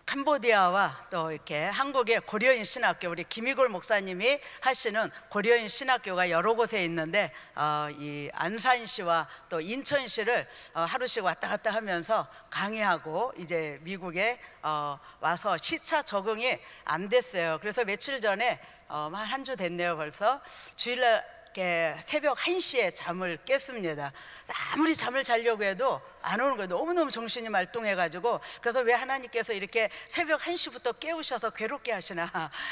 캄보디아와 또 이렇게 한국의 고려인 신학교, 우리 김희골 목사님이 하시는 고려인 신학교가 여러 곳에 있는데 이 안산시와 또 인천시를 하루씩 왔다 갔다 하면서 강의하고 이제 미국에 와서 시차 적응이 안 됐어요. 그래서 며칠 전에 한 주 됐네요. 벌써 주일날 새벽 1시에 잠을 깼습니다. 아무리 잠을 자려고 해도 안 오는 거예요. 너무너무 정신이 말똥해가지고. 그래서 왜 하나님께서 이렇게 새벽 1시부터 깨우셔서 괴롭게 하시나.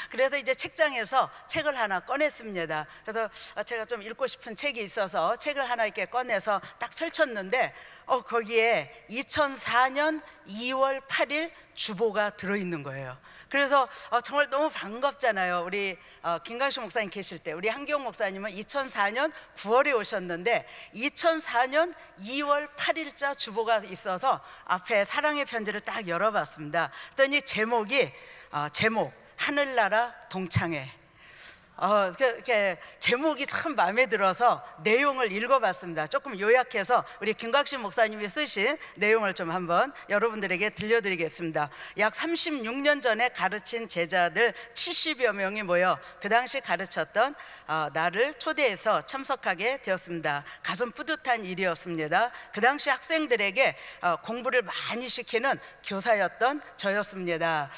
그래서 이제 책장에서 책을 하나 꺼냈습니다. 그래서 제가 좀 읽고 싶은 책이 있어서 책을 하나 이렇게 꺼내서 딱 펼쳤는데 거기에 2004년 2월 8일 주보가 들어있는 거예요. 그래서 정말 너무 반갑잖아요. 우리 김광식 목사님 계실 때 우리 한기용 목사님은 2004년 9월에 오셨는데 2004년 2월 8일자 주보가 있어서 앞에 사랑의 편지를 딱 열어봤습니다. 그랬더니 제목 하늘나라 동창회. 제목이 참 마음에 들어서 내용을 읽어봤습니다. 조금 요약해서 우리 김광식 목사님이 쓰신 내용을 좀 한번 여러분들에게 들려드리겠습니다. 약 36년 전에 가르친 제자들 70여 명이 모여 그 당시 가르쳤던 나를 초대해서 참석하게 되었습니다. 가슴 뿌듯한 일이었습니다. 그 당시 학생들에게 공부를 많이 시키는 교사였던 저였습니다.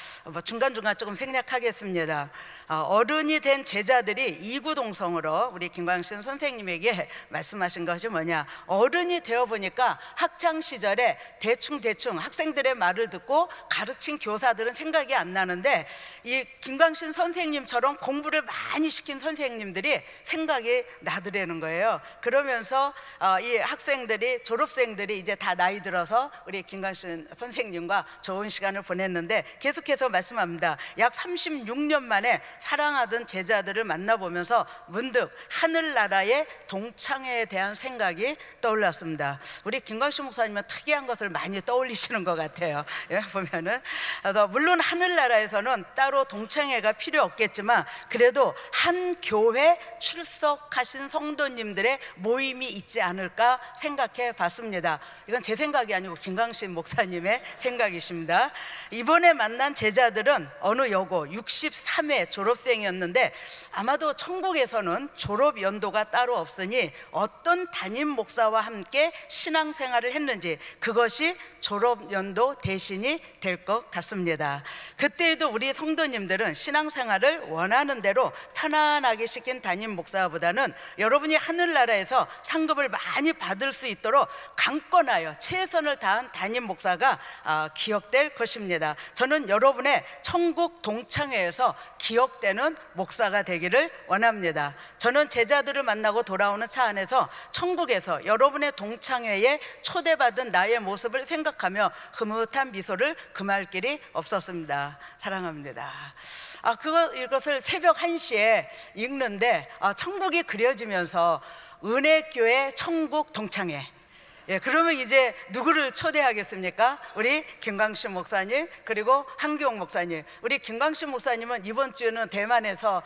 중간중간 조금 생략하겠습니다. 어른이 된 제자들이 이구동성으로 우리 김광신 선생님에게 말씀하신 것이 뭐냐, 어른이 되어보니까 학창시절에 대충 학생들의 말을 듣고 가르친 교사들은 생각이 안 나는데 이 김광신 선생님처럼 공부를 많이 시킨 선생님들이 생각이 나더라는 거예요. 그러면서 이 학생들이, 졸업생들이 이제 다 나이 들어서 우리 김광신 선생님과 좋은 시간을 보냈는데 계속해서 말씀합니다. 약 36년 만에 사랑하던 제자들을 만나보면서 문득 하늘나라의 동창회에 대한 생각이 떠올랐습니다. 우리 김광식 목사님은 특이한 것을 많이 떠올리시는 것 같아요. 보면은. 그래서 물론 하늘나라에서는 따로 동창회가 필요 없겠지만 그래도 한 교회 출석하신 성도님들의 모임이 있지 않을까 생각해 봤습니다. 이건 제 생각이 아니고 김광식 목사님의 생각이십니다. 이번에 만난 제자들은 어느 여고 63회 졸업생이었는데 아마도 천국에서는 졸업 연도가 따로 없으니 어떤 담임 목사와 함께 신앙생활을 했는지 그것이 졸업 연도 대신이 될 것 같습니다. 그때에도 우리 성도님들은 신앙생활을 원하는 대로 편안하게 시킨 담임 목사보다는 여러분이 하늘나라에서 상급을 많이 받을 수 있도록 강권하여 최선을 다한 담임 목사가 기억될 것입니다. 저는 여러분의 천국 동창회에서 기억되는 목사가 되기를 원합니다. 저는 제자들을 만나고 돌아오는 차 안에서 천국에서 여러분의 동창회에 초대받은 나의 모습을 생각하며 흐뭇한 미소를 금할 길이 없었습니다. 사랑합니다. 이것을 새벽 1시에 읽는데 천국이 그려지면서 은혜교회 천국 동창회. 그러면 이제 누구를 초대하겠습니까? 우리 김광식 목사님 그리고 한기용 목사님. 우리 김광식 목사님은 이번 주는 대만에서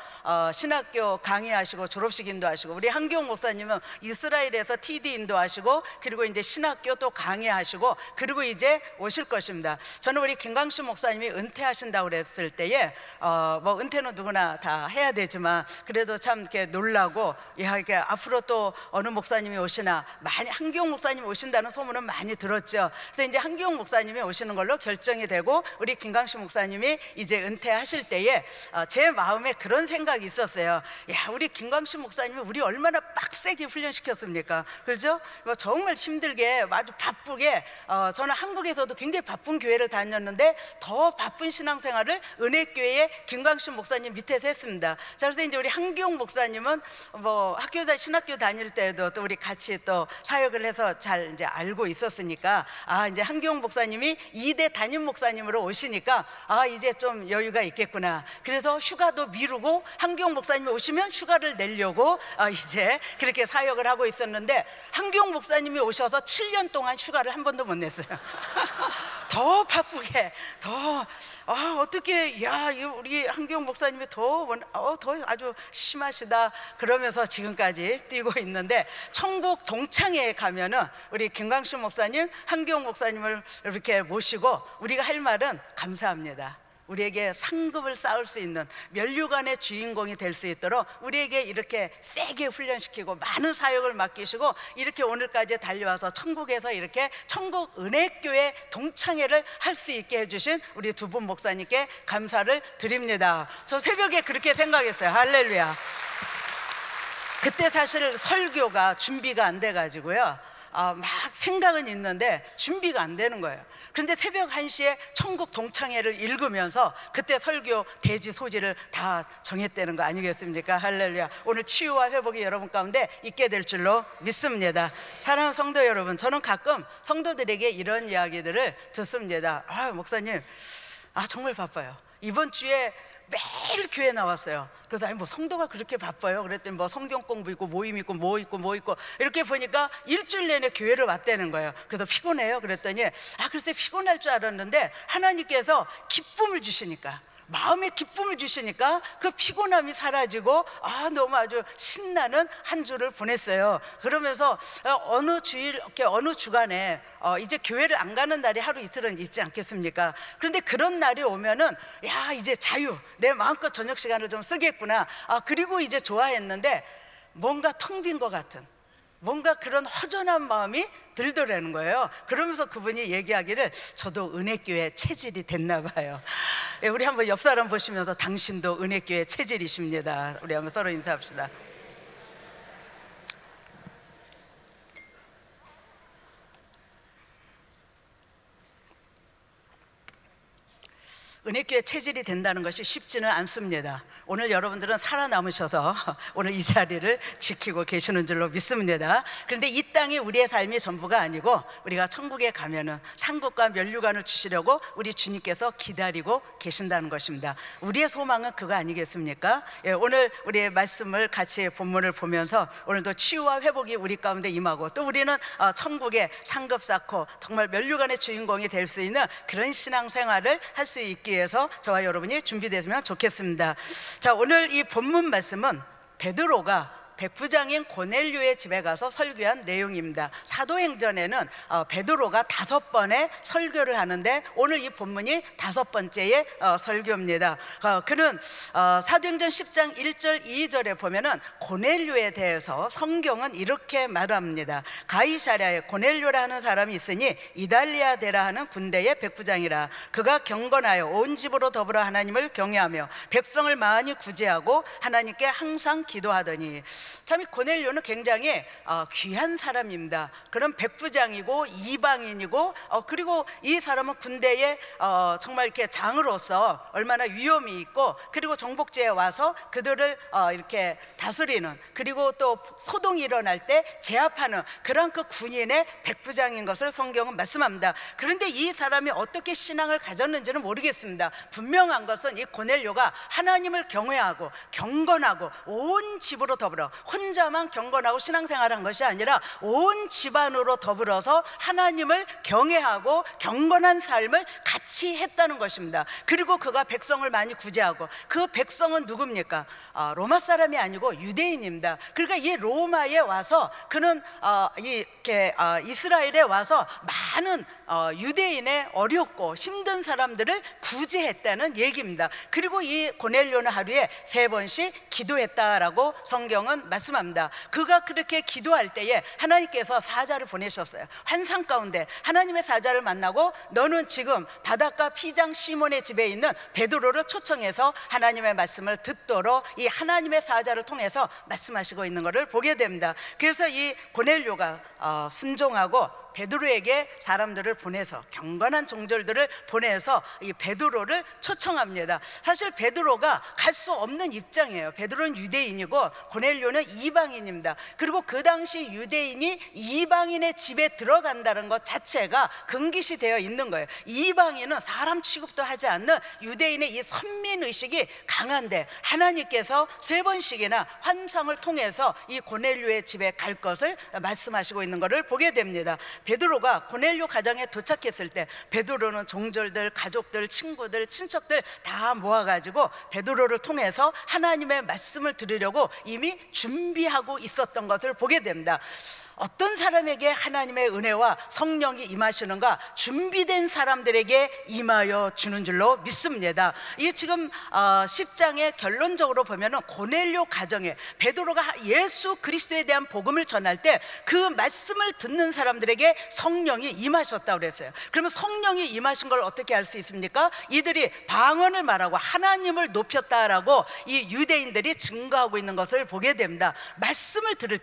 신학교 강의하시고 졸업식 인도하시고, 우리 한기용 목사님은 이스라엘에서 TD 인도하시고 그리고 이제 신학교 또 강의하시고 그리고 이제 오실 것입니다. 저는 우리 김광식 목사님이 은퇴하신다고 그랬을 때에 뭐 은퇴는 누구나 다 해야 되지만 그래도 참 이렇게 놀라고, 이렇게 앞으로 또 어느 목사님이 오시나, 많이 한기용 목사님 오신다는 소문은 많이 들었죠. 그래서 이제 한기용 목사님이 오시는 걸로 결정이 되고 우리 김광식 목사님이 이제 은퇴하실 때에 제 마음에 그런 생각이 있었어요. 야, 우리 김광식 목사님이 우리 얼마나 빡세게 훈련시켰습니까? 그렇죠? 정말 힘들게 아주 바쁘게, 저는 한국에서도 굉장히 바쁜 교회를 다녔는데 더 바쁜 신앙생활을 은혜교회의 김광식 목사님 밑에서 했습니다. 자, 그래서 이제 우리 한기용 목사님은 뭐 신학교 다닐 때도 또 우리 같이 또 사역을 해서 잘 이제 알고 있었으니까 이제 한기용 목사님이 2대 담임 목사님으로 오시니까 이제 좀 여유가 있겠구나. 그래서 휴가도 미루고 한기용 목사님이 오시면 휴가를 내려고 이제 그렇게 사역을 하고 있었는데 한기용 목사님이 오셔서 7년 동안 휴가를 한 번도 못 냈어요. 더 바쁘게 어떻게 우리 한경 목사님이 더 아주 심하시다 그러면서 지금까지 뛰고 있는데, 천국 동창회에 가면은 우리 김광식 목사님, 한경 목사님을 이렇게 모시고 우리가 할 말은 감사합니다. 우리에게 상급을 쌓을 수 있는 면류관의 주인공이 될 수 있도록 우리에게 이렇게 세게 훈련시키고 많은 사역을 맡기시고 이렇게 오늘까지 달려와서 천국에서 이렇게 천국 은혜교회 동창회를 할 수 있게 해주신 우리 두 분 목사님께 감사를 드립니다. 저 새벽에 그렇게 생각했어요. 할렐루야. 그때 사실 설교가 준비가 안 돼가지고요, 막 생각은 있는데 준비가 안 되는 거예요. 그런데 새벽 1시에 천국 동창회를 읽으면서 그때 설교 대지 소지를 다 정했다는 거 아니겠습니까? 할렐루야. 오늘 치유와 회복이 여러분 가운데 있게 될 줄로 믿습니다. 사랑하는 성도 여러분, 저는 가끔 성도들에게 이런 이야기들을 듣습니다. 목사님, 정말 바빠요. 이번 주에 매일 교회 나왔어요. 그래서 뭐 성도가 그렇게 바빠요? 그랬더니 뭐 성경 공부 있고 모임 있고 뭐 있고 이렇게 보니까 일주일 내내 교회를 왔다는 거예요. 그래서 피곤해요? 그랬더니 글쎄 피곤할 줄 알았는데 하나님께서 기쁨을 주시니까, 마음에 기쁨을 주시니까 그 피곤함이 사라지고 너무 아주 신나는 한 주를 보냈어요. 그러면서 어느 주일, 이렇게 어느 주간에 이제 교회를 안 가는 날이 하루 이틀은 있지 않겠습니까? 그런데 그런 날이 오면은 이제 자유, 내 마음껏 저녁 시간을 좀 쓰겠구나. 그리고 이제 좋아했는데 뭔가 텅 빈 것 같은, 뭔가 그런 허전한 마음이 들더라는 거예요. 그러면서 그분이 얘기하기를 저도 은혜교회 체질이 됐나 봐요. 우리 한번 옆 사람 보시면서 당신도 은혜교회 체질이십니다. 우리 한번 서로 인사합시다. 은혜교회 체질이 된다는 것이 쉽지는 않습니다. 오늘 여러분들은 살아남으셔서 오늘 이 자리를 지키고 계시는 줄로 믿습니다. 그런데 이 땅이 우리의 삶이 전부가 아니고 우리가 천국에 가면은 상급과 면류관을 주시려고 우리 주님께서 기다리고 계신다는 것입니다. 우리의 소망은 그거 아니겠습니까? 오늘 우리의 말씀을 같이 본문을 보면서 오늘도 치유와 회복이 우리 가운데 임하고, 또 우리는 천국에 상급 쌓고 정말 면류관의 주인공이 될 수 있는 그런 신앙생활을 할 수 있기 위해서 저와 여러분이 준비되시면 좋겠습니다. 자, 오늘 이 본문 말씀은 베드로가 백부장인 고넬료의 집에 가서 설교한 내용입니다. 사도행전에는 베드로가 5번의 설교를 하는데 오늘 이 본문이 5번째의 설교입니다. 그는 사도행전 10장 1절 2절에 보면은 고넬료에 대해서 성경은 이렇게 말합니다. 가이사랴에 고넬료라는 사람이 있으니 이달리아 데라 하는 군대의 백부장이라. 그가 경건하여 온 집으로 더불어 하나님을 경외하며 백성을 많이 구제하고 하나님께 항상 기도하더니. 참 이 고넬료는 굉장히 귀한 사람입니다. 그런 백부장이고 이방인이고, 그리고 이 사람은 군대에 정말 이렇게 장으로서 얼마나 위엄이 있고, 그리고 정복제에 와서 그들을 이렇게 다스리는, 그리고 또 소동이 일어날 때 제압하는 그런 그 군인의 백부장인 것을 성경은 말씀합니다. 그런데 이 사람이 어떻게 신앙을 가졌는지는 모르겠습니다. 분명한 것은 이 고넬료가 하나님을 경외하고 경건하고 온 집으로 더불어, 혼자만 경건하고 신앙생활을 한 것이 아니라 온 집안으로 더불어서 하나님을 경외하고 경건한 삶을 같이 했다는 것입니다. 그리고 그가 백성을 많이 구제하고, 그 백성은 누굽니까? 로마 사람이 아니고 유대인입니다. 그러니까 이 로마에 와서 그는 이렇게 이스라엘에 와서 많은 유대인의 어렵고 힘든 사람들을 구제했다는 얘기입니다. 그리고 이 고넬료는 하루에 3번씩 기도했다라고 성경은 말씀합니다. 그가 그렇게 기도할 때에 하나님께서 사자를 보내셨어요. 환상 가운데 하나님의 사자를 만나고, 너는 지금 바닷가 피장 시몬의 집에 있는 베드로를 초청해서 하나님의 말씀을 듣도록 이 하나님의 사자를 통해서 말씀하시고 있는 것을 보게 됩니다. 그래서 이 고넬료가 순종하고 베드로에게 사람들을 보내서, 경건한 종들들을 보내서 이 베드로를 초청합니다. 사실 베드로가 갈 수 없는 입장이에요. 베드로는 유대인이고 고넬료는 고넬료는 이방인입니다. 그리고 그 당시 유대인이 이방인의 집에 들어간다는 것 자체가 금기시 되어 있는 거예요. 이방인은 사람 취급도 하지 않는 유대인의 이 선민의식이 강한데 하나님께서 3번씩이나 환상을 통해서 이 고넬료의 집에 갈 것을 말씀하시고 있는 것을 보게 됩니다. 베드로가 고넬료 가정에 도착했을 때 베드로는 종졸들, 가족들, 친구들, 친척들 다 모아가지고 베드로를 통해서 하나님의 말씀을 들으려고 이미 준비하고 있었던 것을 보게 됩니다. 어떤 사람에게 하나님의 은혜와 성령이 임하시는가? 준비된 사람들에게 임하여 주는 줄로 믿습니다. 이게 지금 10장에 결론적으로 보면은 고넬료 가정에 베드로가 예수 그리스도에 대한 복음을 전할 때 그 말씀을 듣는 사람들에게 성령이 임하셨다고 그랬어요. 그러면 성령이 임하신 걸 어떻게 알 수 있습니까? 이들이 방언을 말하고 하나님을 높였다라고 이 유대인들이 증거하고 있는 것을 보게 됩니다. 말씀을 들을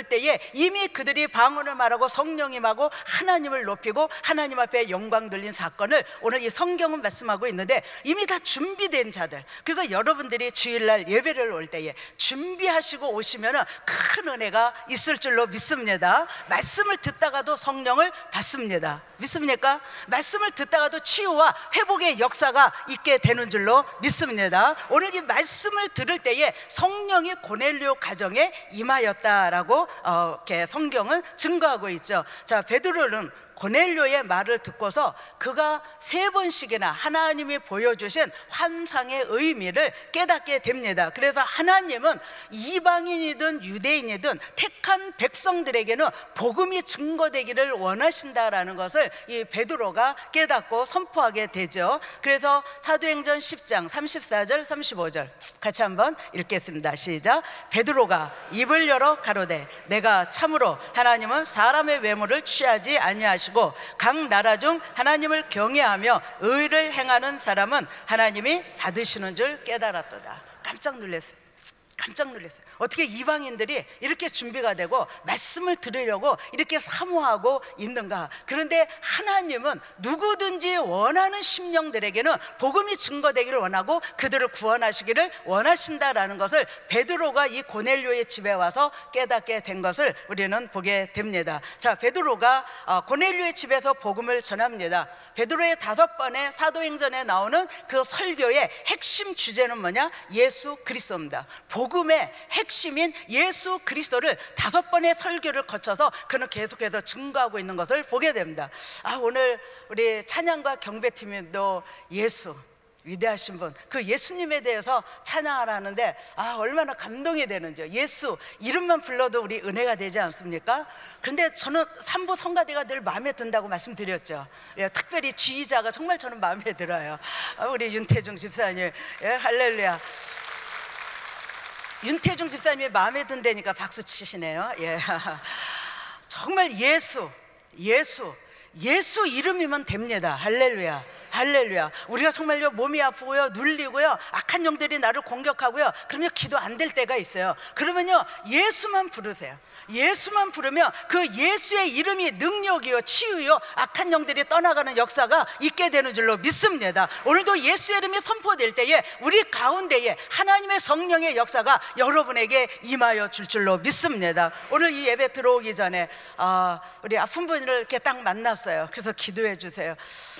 때에 이미 그들이 방언을 말하고 성령이 임하고 하나님을 높이고 하나님 앞에 영광 돌린 사건을 오늘 이 성경은 말씀하고 있는데 이미 다 준비된 자들. 그래서 여러분들이 주일날 예배를 올 때에 준비하시고 오시면 큰 은혜가 있을 줄로 믿습니다. 말씀을 듣다가도 성령을 받습니다. 믿습니까? 말씀을 듣다가도 치유와 회복의 역사가 있게 되는 줄로 믿습니다. 오늘 이 말씀을 들을 때에 성령이 고넬료 가정에 임하였다라고 이렇게 성경은 증거하고 있죠. 자, 베드로는 고넬료의 말을 듣고서 그가 3번씩이나 하나님이 보여주신 환상의 의미를 깨닫게 됩니다. 그래서 하나님은 이방인이든 유대인이든 택한 백성들에게는 복음이 증거되기를 원하신다라는 것을 이 베드로가 깨닫고 선포하게 되죠. 그래서 사도행전 10장 34절 35절 같이 한번 읽겠습니다. 시작. 베드로가 입을 열어 가로되 내가 참으로 하나님은 사람의 외모를 취하지 아니하시고 각 나라 중 하나님을 경외하며 의를 행하는 사람은 하나님이 받으시는 줄 깨달았도다. 깜짝 놀랐어요. 어떻게 이방인들이 이렇게 준비가 되고 말씀을 들으려고 이렇게 사모하고 있는가? 그런데 하나님은 누구든지 원하는 심령들에게는 복음이 증거되기를 원하고 그들을 구원하시기를 원하신다라는 것을 베드로가 이 고넬료의 집에 와서 깨닫게 된 것을 우리는 보게 됩니다. 자, 베드로가 고넬료의 집에서 복음을 전합니다. 베드로의 5번의 사도행전에 나오는 그 설교의 핵심 주제는 뭐냐? 예수 그리스도입니다. 복음의 핵심인 예수 그리스도를 5번의 설교를 거쳐서 그는 계속해서 증거하고 있는 것을 보게 됩니다. 오늘 우리 찬양과 경배팀도 예수 위대하신 분, 그 예수님에 대해서 찬양을 하는데 얼마나 감동이 되는지요. 예수 이름만 불러도 우리 은혜가 되지 않습니까? 그런데 저는 삼부 성가대가 늘 마음에 든다고 말씀드렸죠. 특별히 지휘자가 정말 저는 마음에 들어요. 우리 윤태중 집사님, 할렐루야. 윤태중 집사님이 마음에 든다니까 박수 치시네요. 정말 예수 이름이면 됩니다. 할렐루야. 우리가 정말요 몸이 아프고요 눌리고요 악한 영들이 나를 공격하고요 그러면 기도 안 될 때가 있어요. 그러면요 예수만 부르세요. 예수만 부르면 그 예수의 이름이 능력이요 치유요 악한 영들이 떠나가는 역사가 있게 되는 줄로 믿습니다. 오늘도 예수의 이름이 선포될 때에 우리 가운데에 하나님의 성령의 역사가 여러분에게 임하여 줄 줄로 믿습니다. 오늘 이 예배 들어오기 전에 우리 아픈 분을 이렇게 딱 만났어요. 그래서 기도해 주세요.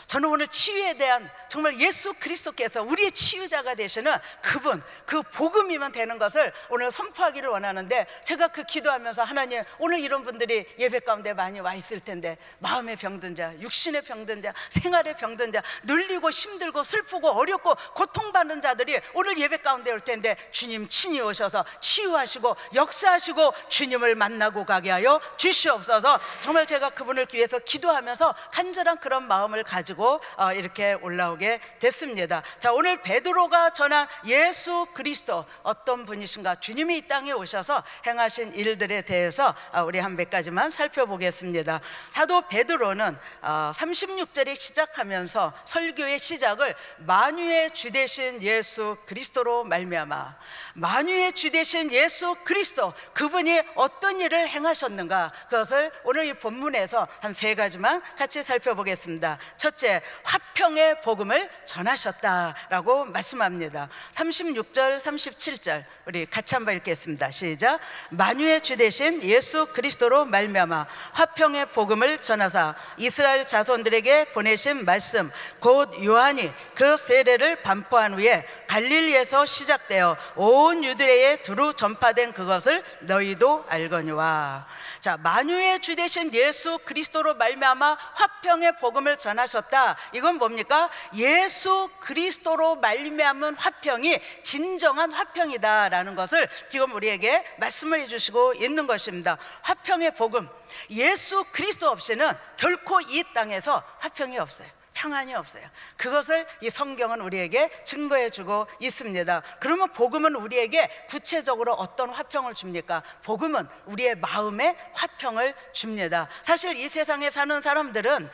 저는 오늘 치유에 대한 정말 예수 그리스도께서 우리의 치유자가 되시는 그분, 그 복음이면 되는 것을 오늘 선포하기를 원하는데, 제가 그 기도하면서 하나님, 오늘 이런 분들이 예배 가운데 많이 와 있을 텐데, 마음의 병든 자, 육신의 병든 자, 생활의 병든 자, 눌리고 힘들고 슬프고 어렵고 고통받는 자들이 오늘 예배 가운데 올 텐데, 주님 친히 오셔서 치유하시고 역사하시고 주님을 만나고 가게 하여 주시옵소서. 정말 제가 그분을 위해서 기도하면서 간절한 그런 마음을 가지고 이렇게 올라오게 됐습니다. 자, 오늘 베드로가 전한 예수 그리스도 어떤 분이신가, 주님이 이 땅에 오셔서 행하신 일들에 대해서 우리 한 몇 가지만 살펴보겠습니다. 사도 베드로는 36절에 시작하면서 설교의 시작을 만유의 주 되신 예수 그리스도로 말미암아, 만유의 주 되신 예수 그리스도, 그분이 어떤 일을 행하셨는가, 그것을 오늘 이 본문에서 한 세 가지만 같이 살펴보겠습니다. 첫째, 화평 화평의 복음을 전하셨다라고 말씀합니다. 36절 37절 우리 같이 한번 읽겠습니다. 시작. 만유의 주 되신 예수 그리스도로 말미암아 화평의 복음을 전하사 이스라엘 자손들에게 보내신 말씀 곧 요한이 그 세례를 반포한 후에 갈릴리에서 시작되어 온 유대에 두루 전파된 그것을 너희도 알거니와. 자, 만유의 주 되신 예수 그리스도로 말미암아 화평의 복음을 전하셨다. 이건 뭡니까? 예수 그리스도로 말미암은 화평이 진정한 화평이다라는 것을 지금 우리에게 말씀을 해주시고 있는 것입니다. 화평의 복음, 예수 그리스도 없이는 결코 이 땅에서 화평이 없어요. 평안이 없어요. 그것을 이 성경은 우리에게 증거해 주고 있습니다. 그러면 복음은 우리에게 구체적으로 어떤 화평을 줍니까? 복음은 우리의 마음에 화평을 줍니다. 사실 이 세상에 사는 사람들은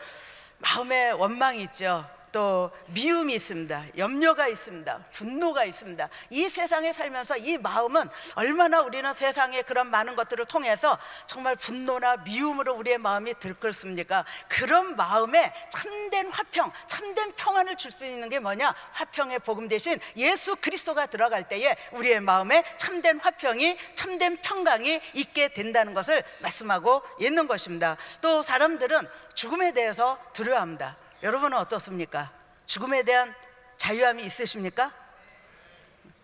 마음에 원망이 있죠. 또 미움이 있습니다. 염려가 있습니다. 분노가 있습니다. 이 세상에 살면서 이 마음은 얼마나 우리는 세상의 그런 많은 것들을 통해서 정말 분노나 미움으로 우리의 마음이 들끓습니까? 그런 마음에 참된 화평, 참된 평안을 줄 수 있는 게 뭐냐? 화평의 복음 대신 예수 그리스도가 들어갈 때에 우리의 마음에 참된 화평이, 참된 평강이 있게 된다는 것을 말씀하고 있는 것입니다. 또 사람들은 죽음에 대해서 두려워합니다. 여러분은 어떻습니까? 죽음에 대한 자유함이 있으십니까?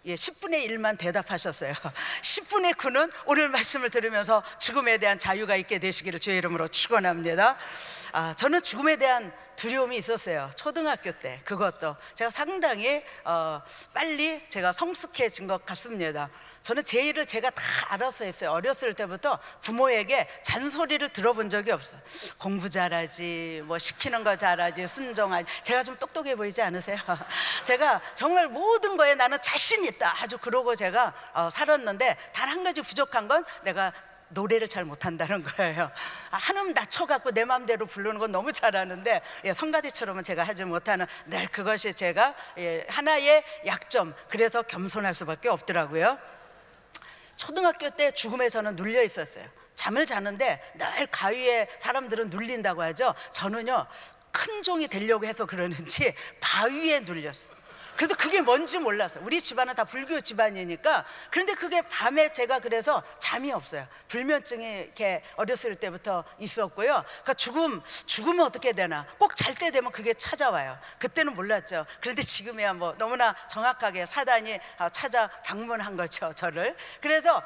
예, 10분의 1만 대답하셨어요. 10분의 9는 오늘 말씀을 들으면서 죽음에 대한 자유가 있게 되시기를 주의 이름으로 축원합니다. 저는 죽음에 대한 두려움이 있었어요. 초등학교 때. 그것도 제가 상당히 빨리 제가 성숙해진 것 같습니다. 저는 제 일을 제가 다 알아서 했어요. 어렸을 때부터 부모에게 잔소리를 들어본 적이 없어요. 공부 잘하지, 뭐 시키는 거 잘하지, 순종하지. 제가 좀 똑똑해 보이지 않으세요? 제가 정말 모든 거에 나는 자신 있다, 아주 그러고 제가 살았는데 단 한 가지 부족한 건 내가 노래를 잘 못한다는 거예요. 한음 낮춰갖고 내 마음대로 부르는 건 너무 잘하는데 성가대처럼은 제가 하지 못하는, 늘 그것이 제가 하나의 약점, 그래서 겸손할 수밖에 없더라고요. 초등학교 때 죽음에 저는 눌려 있었어요. 잠을 자는데 늘 가위에 사람들은 눌린다고 하죠. 저는요, 큰 종이 되려고 해서 그러는지 바위에 눌렸어요. 그래도 그게 뭔지 몰랐어요. 우리 집안은 다 불교 집안이니까. 그런데 그게 밤에 제가 그래서 잠이 없어요. 불면증이 이렇게 어렸을 때부터 있었고요. 그러니까 죽으면 어떻게 되나, 꼭 잘 때 되면 그게 찾아와요. 그때는 몰랐죠. 그런데 지금이야 뭐 너무나 정확하게 사단이 찾아 방문한 거죠, 저를. 그래서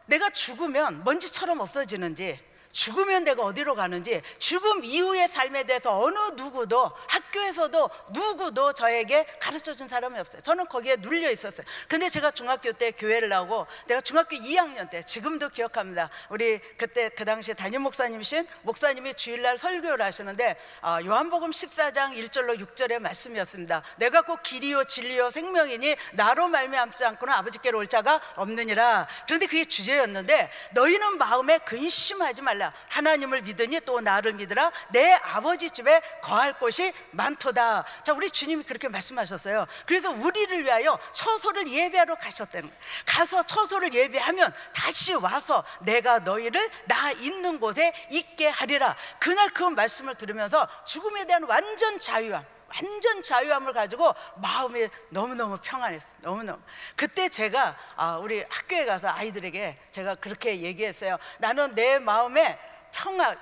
내가 죽으면 먼지처럼 없어지는지, 죽으면 내가 어디로 가는지, 죽음 이후의 삶에 대해서 어느 누구도, 학교에서도 누구도 저에게 가르쳐준 사람이 없어요. 저는 거기에 눌려 있었어요. 근데 제가 중학교 때 교회를 나오고, 내가 중학교 2학년 때, 지금도 기억합니다. 우리 그때 그 당시에 담임 목사님이신 목사님이 주일날 설교를 하시는데 요한복음 14장 1절로 6절의 말씀이었습니다. 내가 꼭 길이요 진리요 생명이니 나로 말미암지 않고는 아버지께로 올 자가 없느니라. 그런데 그게 주제였는데, 너희는 마음에 근심하지 말라. 하나님을 믿으니 또 나를 믿으라. 내 아버지 집에 거할 곳이 많도다. 자, 우리 주님이 그렇게 말씀하셨어요. 그래서 우리를 위하여 처소를 예배하러 가셨다는 거예요. 가서 처소를 예배하면 다시 와서 내가 너희를 나 있는 곳에 있게 하리라. 그날 그 말씀을 들으면서 죽음에 대한 완전 자유함을 가지고 마음이 너무너무 평안했어요. 너무너무. 그때 제가 우리 학교에 가서 아이들에게 제가 그렇게 얘기했어요. 나는 내 마음에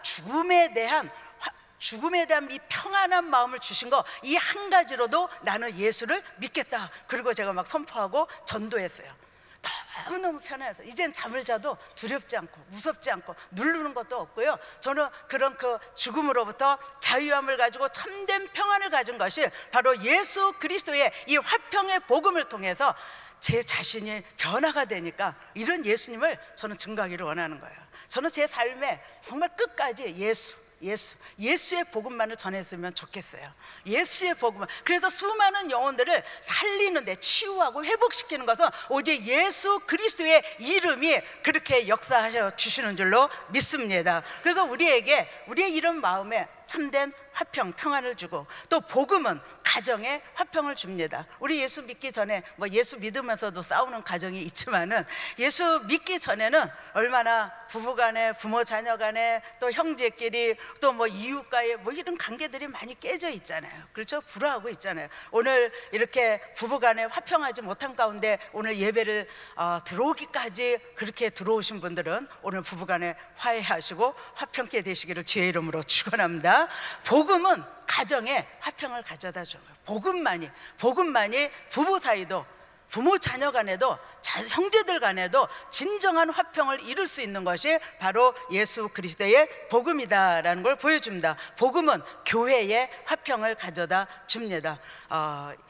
죽음에 대한 이 평안한 마음을 주신 거, 이 한 가지로도 나는 예수를 믿겠다. 그리고 제가 막 선포하고 전도했어요. 너무너무 편해서 이젠 잠을 자도 두렵지 않고 무섭지 않고 누르는 것도 없고요. 저는 그런 그 죽음으로부터 자유함을 가지고 참된 평안을 가진 것이 바로 예수 그리스도의 이 화평의 복음을 통해서 제 자신이 변화가 되니까 이런 예수님을 저는 증거하기를 원하는 거예요. 저는 제 삶에 정말 끝까지 예수의 복음만을 전했으면 좋겠어요. 예수의 복음만. 그래서 수많은 영혼들을 살리는데, 치유하고 회복시키는 것은 오직 예수 그리스도의 이름이 그렇게 역사하셔 주시는 줄로 믿습니다. 그래서 우리의 이런 마음에 참된 화평, 평안을 주고, 또 복음은 가정에 화평을 줍니다. 우리 예수 믿기 전에 예수 믿으면서도 싸우는 가정이 있지만은, 예수 믿기 전에는 얼마나 부부간에, 부모 자녀간에, 또 형제끼리, 또 이웃과의 이런 관계들이 많이 깨져 있잖아요. 그렇죠? 불화하고 있잖아요. 오늘 이렇게 부부간에 화평하지 못한 가운데 오늘 예배를 들어오기까지 그렇게 들어오신 분들은 오늘 부부간에 화해하시고 화평케 되시기를 주의 이름으로 축원합니다. 복음은 가정에 화평을 가져다 줘요. 복음만이 부부 사이도, 부모 자녀 간에도, 형제들 간에도 진정한 화평을 이룰 수 있는 것이 바로 예수 그리스도의 복음이다라는 걸 보여줍니다. 복음은 교회에 화평을 가져다 줍니다.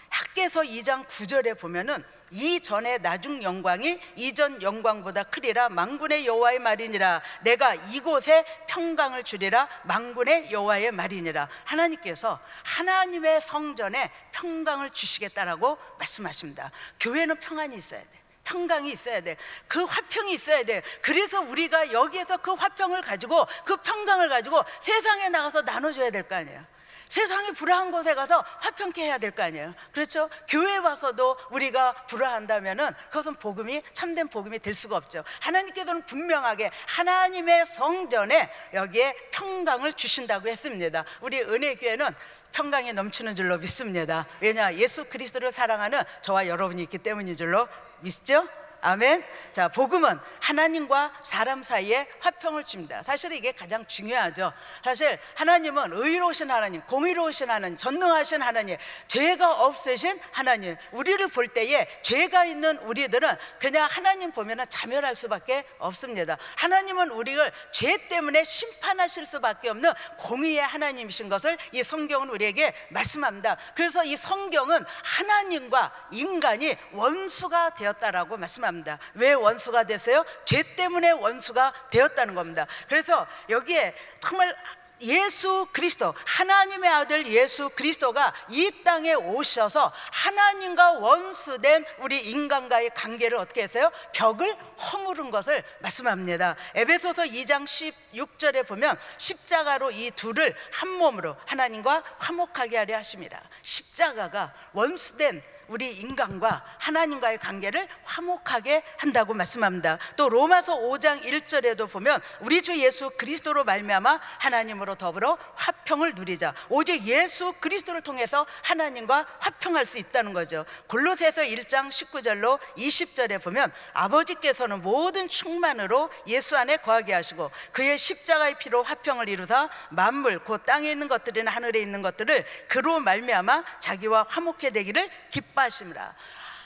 학개서 2장 9절에 보면은 이전의 나중 영광이 이전 영광보다 크리라. 만군의 여호와의 말이니라. 내가 이곳에 평강을 주리라. 만군의 여호와의 말이니라. 하나님께서 하나님의 성전에 평강을 주시겠다라고 말씀하십니다. 교회는 평안이 있어야 돼. 평강이 있어야 돼. 그 화평이 있어야 돼. 그래서 우리가 여기에서 그 화평을 가지고, 그 평강을 가지고 세상에 나가서 나눠줘야 될 거 아니에요. 세상이 불화한 곳에 가서 화평케 해야 될 거 아니에요. 그렇죠? 교회에 와서도 우리가 불화한다면은 그것은 복음이, 참된 복음이 될 수가 없죠. 하나님께서는 분명하게 하나님의 성전에 여기에 평강을 주신다고 했습니다. 우리 은혜교회는 평강이 넘치는 줄로 믿습니다. 왜냐? 예수 그리스도를 사랑하는 저와 여러분이 있기 때문인 줄로 믿죠? 아멘. 자, 복음은 하나님과 사람 사이에 화평을 줍니다. 사실 이게 가장 중요하죠. 사실 하나님은 의로우신 하나님, 공의로우신 하나님, 전능하신 하나님, 죄가 없으신 하나님. 우리를 볼 때에 죄가 있는 우리들은 그냥 하나님 보면 자멸할 수밖에 없습니다. 하나님은 우리를 죄 때문에 심판하실 수밖에 없는 공의의 하나님이신 것을 이 성경은 우리에게 말씀합니다. 그래서 이 성경은 하나님과 인간이 원수가 되었다라고 말씀합니다. 왜 원수가 됐어요? 죄 때문에 원수가 되었다는 겁니다. 그래서 여기에 정말 예수 그리스도, 하나님의 아들 예수 그리스도가 이 땅에 오셔서 하나님과 원수된 우리 인간과의 관계를 어떻게 했어요? 벽을 허무른 것을 말씀합니다. 에베소서 2장 16절에 보면 십자가로 이 둘을 한 몸으로 하나님과 화목하게 하려 하십니다. 십자가가 원수된 우리 인간과 하나님과의 관계를 화목하게 한다고 말씀합니다. 또 로마서 5장 1절에도 보면 우리 주 예수 그리스도로 말미암아 하나님으로 더불어 화평을 누리자. 오직 예수 그리스도를 통해서 하나님과 화평할 수 있다는 거죠. 골로새서 1장 19절로 20절에 보면 아버지께서는 모든 충만으로 예수 안에 거하게 하시고 그의 십자가의 피로 화평을 이루사 만물 곧 땅에 있는 것들이나 하늘에 있는 것들을 그로 말미암아 자기와 화목해 되기를 기뻐하십니다.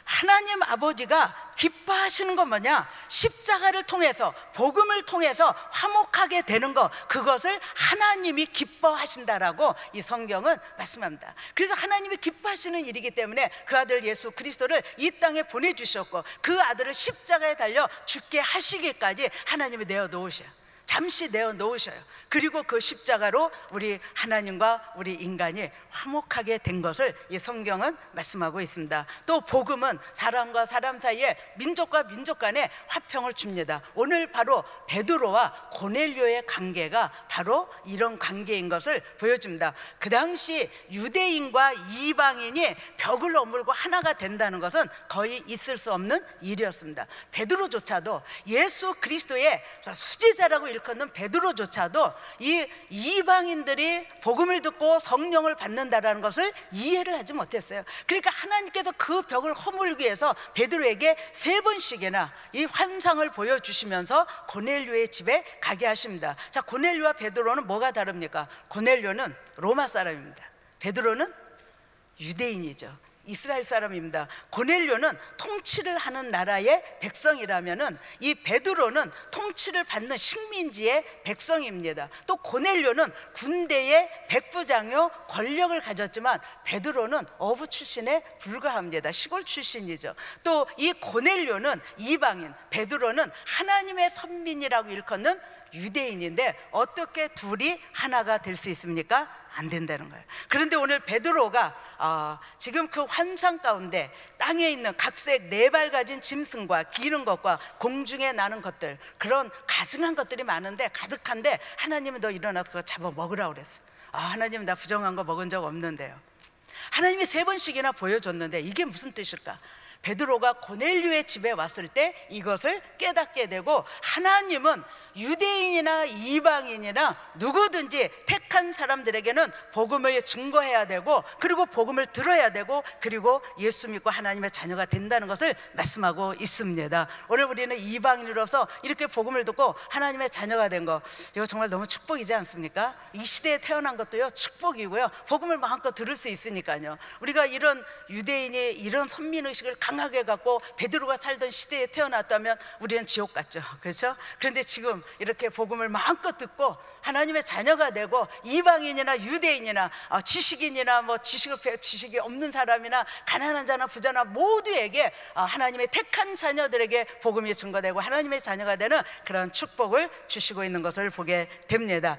하나님 아버지가 기뻐하시는 건 뭐냐? 십자가를 통해서, 복음을 통해서 화목하게 되는 것, 그것을 하나님이 기뻐하신다라고 이 성경은 말씀합니다. 그래서 하나님이 기뻐하시는 일이기 때문에 그 아들 예수 그리스도를 이 땅에 보내주셨고 그 아들을 십자가에 달려 죽게 하시기까지 하나님이 내어놓으셔요. 잠시 내어놓으셔요. 그리고 그 십자가로 우리 하나님과 우리 인간이 화목하게 된 것을 이 성경은 말씀하고 있습니다. 또 복음은 사람과 사람 사이에, 민족과 민족 간에 화평을 줍니다. 오늘 바로 베드로와 고넬료의 관계가 바로 이런 관계인 것을 보여줍니다. 그 당시 유대인과 이방인이 벽을 어물고 하나가 된다는 것은 거의 있을 수 없는 일이었습니다. 베드로조차도, 예수 그리스도의 수제자라고 일컫는 베드로조차도 이 이방인들이 복음을 듣고 성령을 받는다라는 것을 이해를 하지 못했어요. 그러니까 하나님께서 그 벽을 허물기 위해서 베드로에게 3번씩이나 이 환상을 보여주시면서 고넬료의 집에 가게 하십니다. 자, 고넬료와 베드로는 뭐가 다릅니까? 고넬료는 로마 사람입니다. 베드로는 유대인이죠. 이스라엘 사람입니다. 고넬료는 통치를 하는 나라의 백성이라면은 이 베드로는 통치를 받는 식민지의 백성입니다. 또 고넬료는 군대의 백부장요 권력을 가졌지만 베드로는 어부 출신에 불과합니다. 시골 출신이죠. 또 이 고넬료는 이방인, 베드로는 하나님의 선민이라고 일컫는 유대인인데 어떻게 둘이 하나가 될 수 있습니까? 안 된다는 거예요. 그런데 오늘 베드로가 지금 그 환상 가운데 땅에 있는 각색 4발 가진 짐승과 기는 것과 공중에 나는 것들, 그런 가증한 것들이 많은데, 가득한데 하나님은 너 일어나서 그거 잡아 먹으라고 그랬어. 하나님 나 부정한 거 먹은 적 없는데요. 하나님이 3번씩이나 보여줬는데 이게 무슨 뜻일까? 베드로가 고넬료의 집에 왔을 때 이것을 깨닫게 되고, 하나님은 유대인이나 이방인이나 누구든지 택한 사람들에게는 복음을 증거해야 되고, 그리고 복음을 들어야 되고, 그리고 예수 믿고 하나님의 자녀가 된다는 것을 말씀하고 있습니다. 오늘 우리는 이방인으로서 이렇게 복음을 듣고 하나님의 자녀가 된 거, 이거 정말 너무 축복이지 않습니까? 이 시대에 태어난 것도요 축복이고요, 복음을 마음껏 들을 수 있으니까요. 우리가 이런 유대인이 이런 선민의식을 강하게 갖고 베드로가 살던 시대에 태어났다면 우리는 지옥 같죠, 그렇죠? 그런데 지금 이렇게 복음을 마음껏 듣고 하나님의 자녀가 되고, 이방인이나 유대인이나 지식인이나 지식이 없는 사람이나 가난한 자나 부자나 모두에게 하나님의 택한 자녀들에게 복음이 증거되고 하나님의 자녀가 되는 그런 축복을 주시고 있는 것을 보게 됩니다.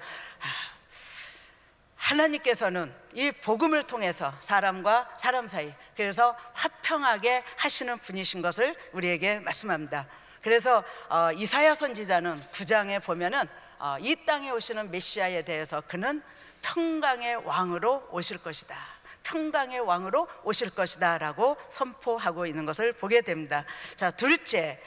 하나님께서는 이 복음을 통해서 사람과 사람 사이, 그래서 화평하게 하시는 분이신 것을 우리에게 말씀합니다. 그래서 이사야 선지자는 9장에 보면은 이 땅에 오시는 메시아에 대해서 그는 평강의 왕으로 오실 것이다, 평강의 왕으로 오실 것이다 라고 선포하고 있는 것을 보게 됩니다. 자, 둘째,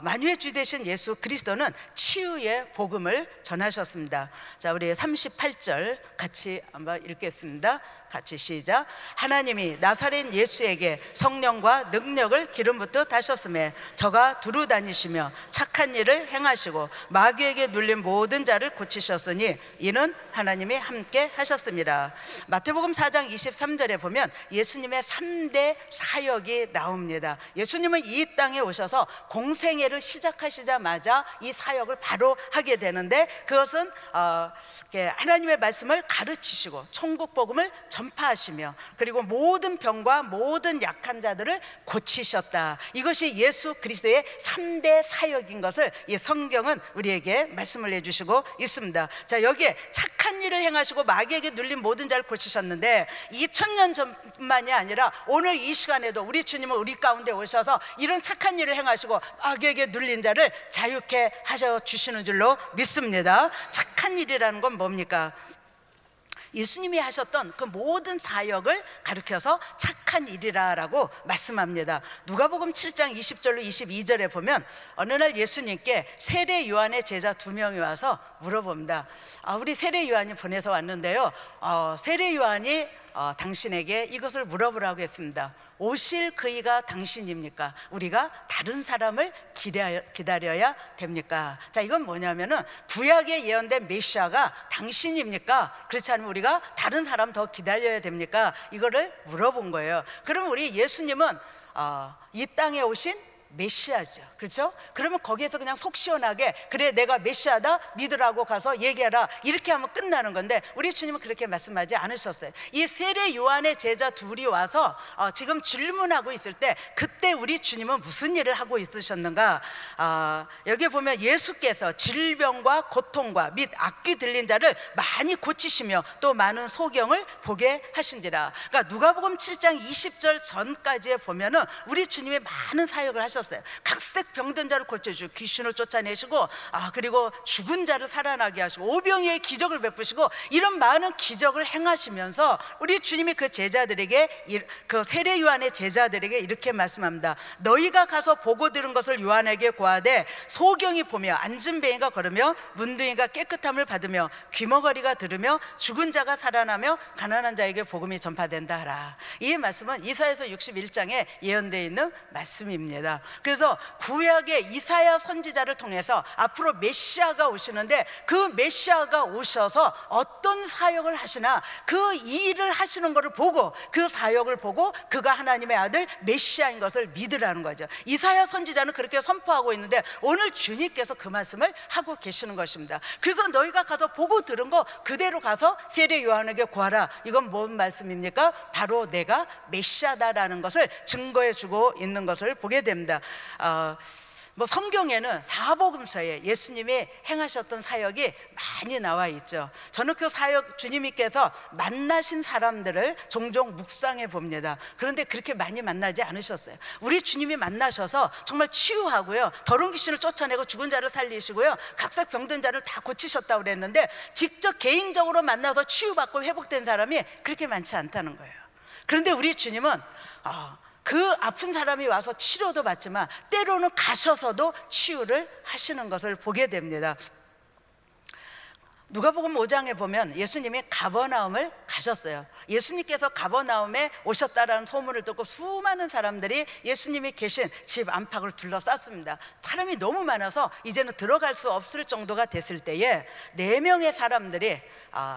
만유의 주 되신 예수 그리스도는 치유의 복음을 전하셨습니다. 자, 우리 38절 같이 한번 읽겠습니다. 같이 시작. 하나님이 나사렛 예수에게 성령과 능력을 기름 붓듯 하셨음에 저가 두루 다니시며 착한 일을 행하시고 마귀에게 눌린 모든 자를 고치셨으니 이는 하나님이 함께 하셨습니다. 마태복음 4장 23절에 보면 예수님의 3대 사역이 나옵니다. 예수님은 이 땅에 오셔서 공생애를 시작하시자마자 이 사역을 바로 하게 되는데, 그것은 하나님의 말씀을 가르치시고 천국 복음을 전파하시며, 그리고 모든 병과 모든 약한 자들을 고치셨다. 이것이 예수 그리스도의 3대 사역인 것을 이 성경은 우리에게 말씀을 해주시고 있습니다. 자, 여기에 착한 일을 행하시고 마귀에게 눌린 모든 자를 고치셨는데, 2000년 전만이 아니라 오늘 이 시간에도 우리 주님은 우리 가운데 오셔서 이런 착한 일을 행하시고 마귀에게 눌린 자를 자유케 하셔 주시는 줄로 믿습니다. 착한 일이라는 건 뭡니까? 예수님이 하셨던 그 모든 사역을 가르쳐서 착한 일이라고 말씀합니다. 누가복음 7장 20절로 22절에 보면 어느 날 예수님께 세례 요한의 제자 2명이 와서 물어봅니다. 우리 세례 요한이 보내서 왔는데요, 세례 요한이 당신에게 이것을 물어보라고 했습니다. 오실 그이가 당신입니까? 우리가 다른 사람을 기다려야 됩니까? 자, 이건 뭐냐면은 구약에 예언된 메시아가 당신입니까? 그렇지 않으면 우리가 다른 사람 더 기다려야 됩니까? 이거를 물어본 거예요. 그럼 우리 예수님은 이 땅에 오신 메시아죠, 그렇죠? 그러면 거기에서 그냥 속 시원하게 그래 내가 메시아다 믿으라고 가서 얘기해라 이렇게 하면 끝나는 건데, 우리 주님은 그렇게 말씀하지 않으셨어요. 이 세례 요한의 제자 둘이 와서 지금 질문하고 있을 때 그때 우리 주님은 무슨 일을 하고 있으셨는가? 여기 보면 예수께서 질병과 고통과 및 악귀 들린 자를 많이 고치시며 또 많은 소경을 보게 하신지라. 그러니까 누가복음 7장 20절 전까지에 보면은 우리 주님이 많은 사역을 하셨어요. 각색 병든 자를 고쳐주고 귀신을 쫓아내시고, 그리고 죽은 자를 살아나게 하시고 오병이의 기적을 베푸시고, 이런 많은 기적을 행하시면서 우리 주님이 그 제자들에게, 그 세례 요한의 제자들에게 이렇게 말씀합니다. 너희가 가서 보고 들은 것을 요한에게 고하되 소경이 보며 앉은 뱅이가 걸으며 문둥이가 깨끗함을 받으며 귀머거리가 들으며 죽은 자가 살아나며 가난한 자에게 복음이 전파된다 하라. 이 말씀은 이사야서 61장에 예언되어 있는 말씀입니다. 그래서 구약의 이사야 선지자를 통해서 앞으로 메시아가 오시는데, 그 메시아가 오셔서 어떤 사역을 하시나 그 일을 하시는 것을 보고, 그 사역을 보고 그가 하나님의 아들 메시아인 것을 믿으라는 거죠. 이사야 선지자는 그렇게 선포하고 있는데 오늘 주님께서 그 말씀을 하고 계시는 것입니다. 그래서 너희가 가서 보고 들은 거 그대로 가서 세례 요한에게 구하라. 이건 뭔 말씀입니까? 바로 내가 메시아다라는 것을 증거해 주고 있는 것을 보게 됩니다. 뭐 성경에는 사복음서에 예수님이 행하셨던 사역이 많이 나와 있죠. 저는 그 사역, 주님께서 만나신 사람들을 종종 묵상해 봅니다. 그런데 그렇게 많이 만나지 않으셨어요. 우리 주님이 만나셔서 정말 치유하고요, 더러운 귀신을 쫓아내고 죽은 자를 살리시고요, 각각 병든 자를 다 고치셨다고 그랬는데, 직접 개인적으로 만나서 치유받고 회복된 사람이 그렇게 많지 않다는 거예요. 그런데 우리 주님은 그 아픈 사람이 와서 치료도 받지만 때로는 가셔서도 치유를 하시는 것을 보게 됩니다. 누가복음 5장에 보면 예수님이 가버나움을 가셨어요. 예수님께서 가버나움에 오셨다라는 소문을 듣고 수많은 사람들이 예수님이 계신 집 안팎을 둘러쌌습니다. 사람이 너무 많아서 이제는 들어갈 수 없을 정도가 됐을 때에 4명의 사람들이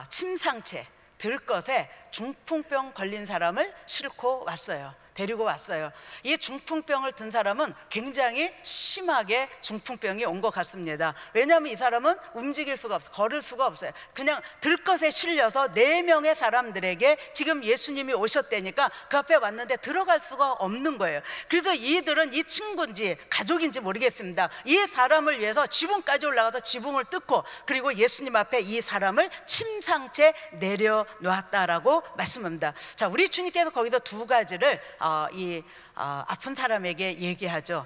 침상채, 들것에 중풍병 걸린 사람을 싣고 왔어요. 데리고 왔어요. 이 중풍병을 든 사람은 굉장히 심하게 중풍병이 온 것 같습니다. 왜냐하면 이 사람은 움직일 수가 없어요. 걸을 수가 없어요. 그냥 들것에 실려서 4명의 사람들에게 지금 예수님이 오셨다니까 그 앞에 왔는데 들어갈 수가 없는 거예요. 그래서 이들은 이 친구인지 가족인지 모르겠습니다. 이 사람을 위해서 지붕까지 올라가서 지붕을 뜯고, 그리고 예수님 앞에 이 사람을 침상채 내려놓았다라고 말씀합니다. 자, 우리 주님께서 거기서 2가지를 아픈 사람에게 얘기하죠.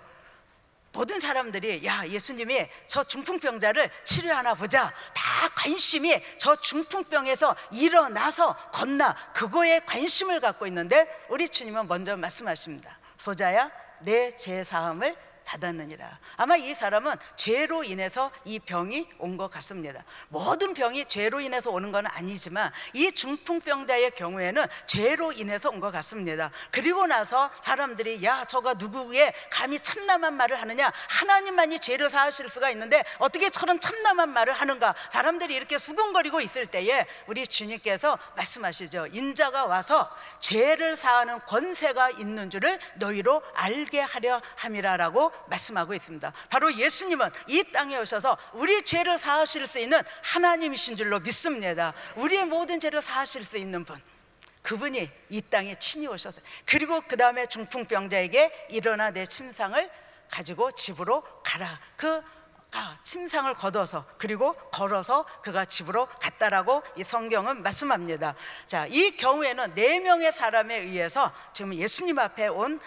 모든 사람들이 야, 예수님이 저 중풍병자를 치료하나 보자, 다 관심이 저 중풍병에서 일어나서 건나, 그거에 관심을 갖고 있는데 우리 주님은 먼저 말씀하십니다. 소자야, 내 죄 사함을 받았느니라. 아마 이 사람은 죄로 인해서 이 병이 온 것 같습니다. 모든 병이 죄로 인해서 오는 건 아니지만 이 중풍병자의 경우에는 죄로 인해서 온 것 같습니다. 그리고 나서 사람들이 야, 저가 누구에 감히 참남한 말을 하느냐, 하나님만이 죄를 사하실 수가 있는데 어떻게 저런 참남한 말을 하는가, 사람들이 이렇게 수군거리고 있을 때에 우리 주님께서 말씀하시죠. 인자가 와서 죄를 사하는 권세가 있는 줄을 너희로 알게 하려 함이라라고 말씀하고 있습니다. 바로 예수님은 이 땅에 오셔서 우리 죄를 사하실 수 있는 하나님이신 줄로 믿습니다. 우리의 모든 죄를 사하실 수 있는 분, 그분이 이 땅에 친히 오셔서, 그리고 그 다음에 중풍병자에게 일어나 내 침상을 가지고 집으로 가라, 침상을 걷어서 그리고 걸어서 그가 집으로 갔다라고 이 성경은 말씀합니다. 자, 이 경우에는 4명의 사람에 의해서 지금 예수님 앞에 온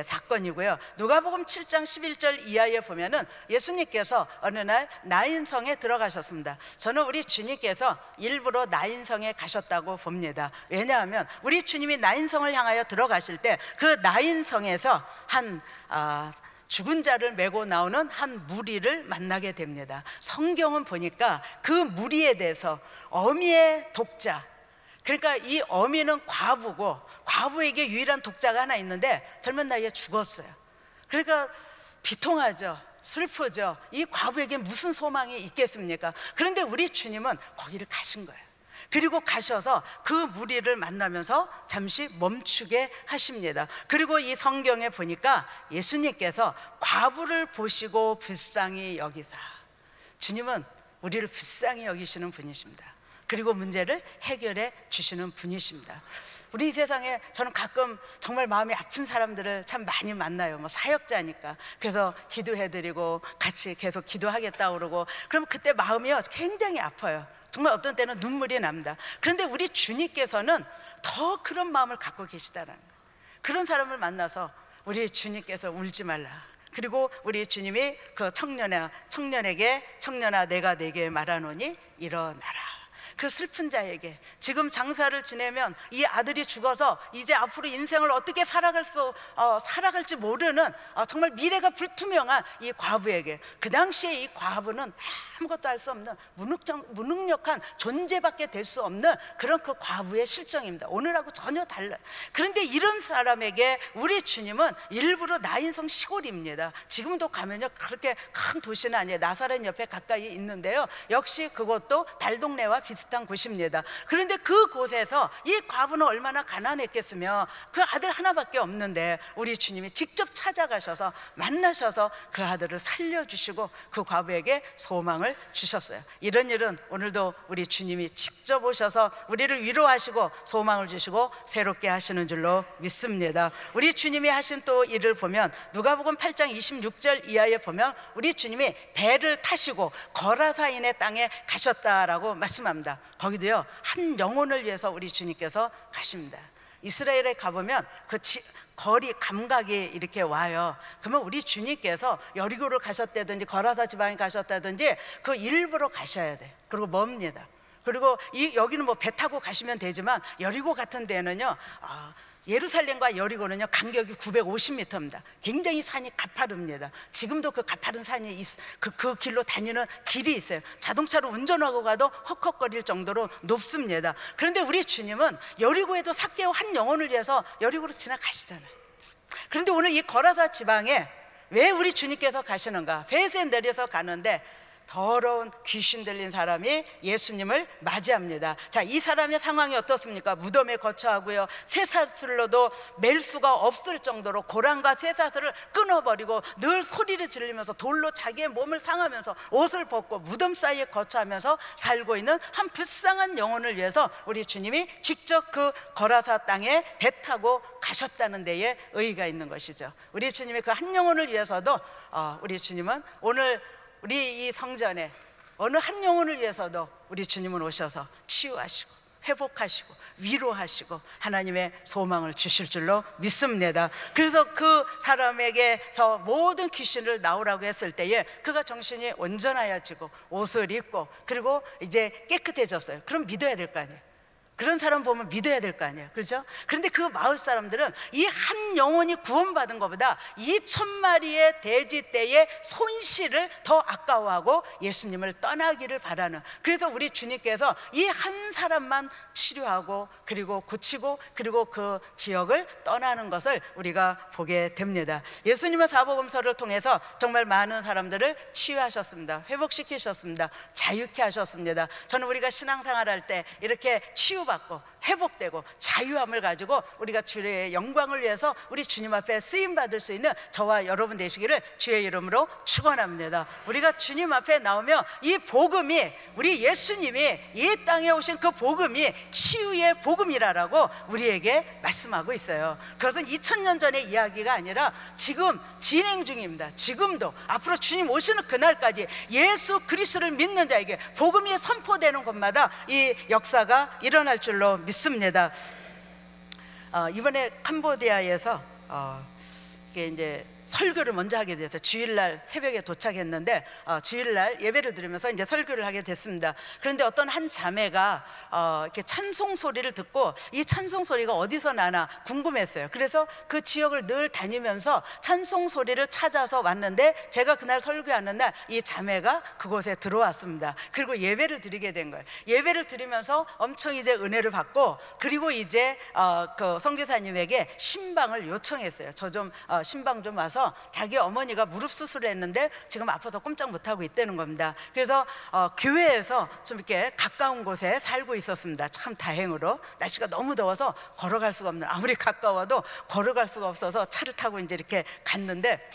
사건이고요. 누가복음 7장 11절 이하에 보면은 예수님께서 어느 날 나인성에 들어가셨습니다. 저는 우리 주님께서 일부러 나인성에 가셨다고 봅니다. 왜냐하면 우리 주님이 나인성을 향하여 들어가실 때 그 나인성에서 죽은 자를 메고 나오는 한 무리를 만나게 됩니다. 성경은 보니까 그 무리에 대해서 어미의 독자, 그러니까 이 어미는 과부고 과부에게 유일한 독자가 하나 있는데 젊은 나이에 죽었어요. 그러니까 비통하죠, 슬프죠. 이 과부에게 무슨 소망이 있겠습니까? 그런데 우리 주님은 거기를 가신 거예요. 그리고 가셔서 그 무리를 만나면서 잠시 멈추게 하십니다. 그리고 이 성경에 보니까 예수님께서 과부를 보시고 불쌍히 여기사, 주님은 우리를 불쌍히 여기시는 분이십니다. 그리고 문제를 해결해 주시는 분이십니다. 우리 이 세상에 저는 가끔 정말 마음이 아픈 사람들을 참 많이 만나요. 뭐 사역자니까. 그래서 기도해드리고 같이 계속 기도하겠다 그러고, 그럼 그때 마음이요 굉장히 아파요. 정말 어떤 때는 눈물이 납니다. 그런데 우리 주님께서는 더 그런 마음을 갖고 계시다는 거예요. 그런 사람을 만나서 우리 주님께서 울지 말라, 그리고 우리 주님이 그 청년에게 청년아 내가 내게 말하노니 일어나라. 그 슬픈 자에게 지금 장사를 지내면 이 아들이 죽어서 이제 앞으로 인생을 어떻게 살아갈지 모르는 정말 미래가 불투명한 이 과부에게, 그 당시에 이 과부는 아무것도 할 수 없는 무능력한 존재밖에 될 수 없는 그런 그 과부의 실정입니다. 오늘하고 전혀 달라요. 그런데 이런 사람에게 우리 주님은 일부러 나인성 시골입니다. 지금도 가면요 그렇게 큰 도시는 아니에요. 나사렛 옆에 가까이 있는데요, 역시 그것도 달동네와 비슷합니다. 비슷한 곳입니다. 그런데 그곳에서 이 과부는 얼마나 가난했겠으며 그 아들 하나밖에 없는데 우리 주님이 직접 찾아가셔서 만나셔서 그 아들을 살려주시고 그 과부에게 소망을 주셨어요. 이런 일은 오늘도 우리 주님이 직접 오셔서 우리를 위로하시고 소망을 주시고 새롭게 하시는 줄로 믿습니다. 우리 주님이 하신 또 일을 보면 누가복음 8장 26절 이하에 보면 우리 주님이 배를 타시고 거라사인의 땅에 가셨다라고 말씀합니다. 거기도요 한 영혼을 위해서 우리 주님께서 가십니다. 이스라엘에 가보면 그 거리 감각이 이렇게 와요. 그러면 우리 주님께서 여리고를 가셨다든지 거라사 지방에 가셨다든지 그 일부러 가셔야 돼. 그리고 멉니다. 그리고 여기는 뭐 배 타고 가시면 되지만 여리고 같은 데는요 예루살렘과 여리고는요 간격이 950m입니다. 굉장히 산이 가파릅니다. 지금도 그 가파른 산이 그 길로 다니는 길이 있어요. 자동차로 운전하고 가도 헉헉거릴 정도로 높습니다. 그런데 우리 주님은 여리고에도 삭개오 한 영혼을 위해서 여리고로 지나가시잖아요. 그런데 오늘 이 거라사 지방에 왜 우리 주님께서 가시는가? 배에서 내려서 가는데 더러운 귀신 들린 사람이 예수님을 맞이합니다. 자, 이 사람의 상황이 어떻습니까? 무덤에 거처하고요 쇠사슬로도 맬 수가 없을 정도로 고랑과 쇠사슬을 끊어버리고 늘 소리를 지르면서 돌로 자기의 몸을 상하면서 옷을 벗고 무덤 사이에 거처하면서 살고 있는 한 불쌍한 영혼을 위해서 우리 주님이 직접 그 거라사 땅에 배 타고 가셨다는 데에 의의가 있는 것이죠. 우리 주님이 그 한 영혼을 위해서도 우리 주님은 오늘 우리 이 성전에 어느 한 영혼을 위해서도 우리 주님은 오셔서 치유하시고 회복하시고 위로하시고 하나님의 소망을 주실 줄로 믿습니다. 그래서 그 사람에게서 모든 귀신을 나오라고 했을 때에 그가 정신이 온전하여지고 옷을 입고 그리고 이제 깨끗해졌어요. 그럼 믿어야 될 거 아니에요. 그런 사람 보면 믿어야 될 거 아니에요. 그렇죠? 그런데 그 마을 사람들은 이 한 영혼이 구원받은 것보다 2,000마리의 돼지 떼의 손실을 더 아까워하고 예수님을 떠나기를 바라는, 그래서 우리 주님께서 이 한 사람만 치료하고 그리고 고치고 그리고 그 지역을 떠나는 것을 우리가 보게 됩니다. 예수님은 사복음서를 통해서 정말 많은 사람들을 치유하셨습니다. 회복시키셨습니다. 자유케 하셨습니다. 저는 우리가 신앙생활할 때 이렇게 치유받고 회복되고 자유함을 가지고 우리가 주의 영광을 위해서 우리 주님 앞에 쓰임받을 수 있는 저와 여러분 되시기를 주의 이름으로 축원합니다. 우리가 주님 앞에 나오면 이 복음이, 우리 예수님이 이 땅에 오신 그 복음이 치유의 복음이라고 우리에게 말씀하고 있어요. 그것은 2000년 전의 이야기가 아니라 지금 진행 중입니다. 지금도 앞으로 주님 오시는 그날까지 예수 그리스도를 믿는 자에게 복음이 선포되는 곳마다 이 역사가 일어날 줄로 믿습니다. 이번에 캄보디아에서 이게 이제 설교를 먼저 하게 돼서 주일날 새벽에 도착했는데 주일날 예배를 드리면서 이제 설교를 하게 됐습니다. 그런데 어떤 한 자매가 이렇게 찬송 소리를 듣고 이 찬송 소리가 어디서 나나 궁금했어요. 그래서 그 지역을 늘 다니면서 찬송 소리를 찾아서 왔는데 제가 그날 설교하는 날 이 자매가 그곳에 들어왔습니다. 그리고 예배를 드리게 된 거예요. 예배를 드리면서 엄청 이제 은혜를 받고 그리고 이제 그 선교사님에게 신방을 요청했어요. 저 좀 신방 좀 와서 자기 어머니가 무릎 수술을 했는데 지금 아파서 꼼짝 못하고 있다는 겁니다. 그래서 교회에서 좀 이렇게 가까운 곳에 살고 있었습니다. 참 다행으로. 날씨가 너무 더워서 걸어갈 수가 없는, 아무리 가까워도 걸어갈 수가 없어서 차를 타고 이제 이렇게 갔는데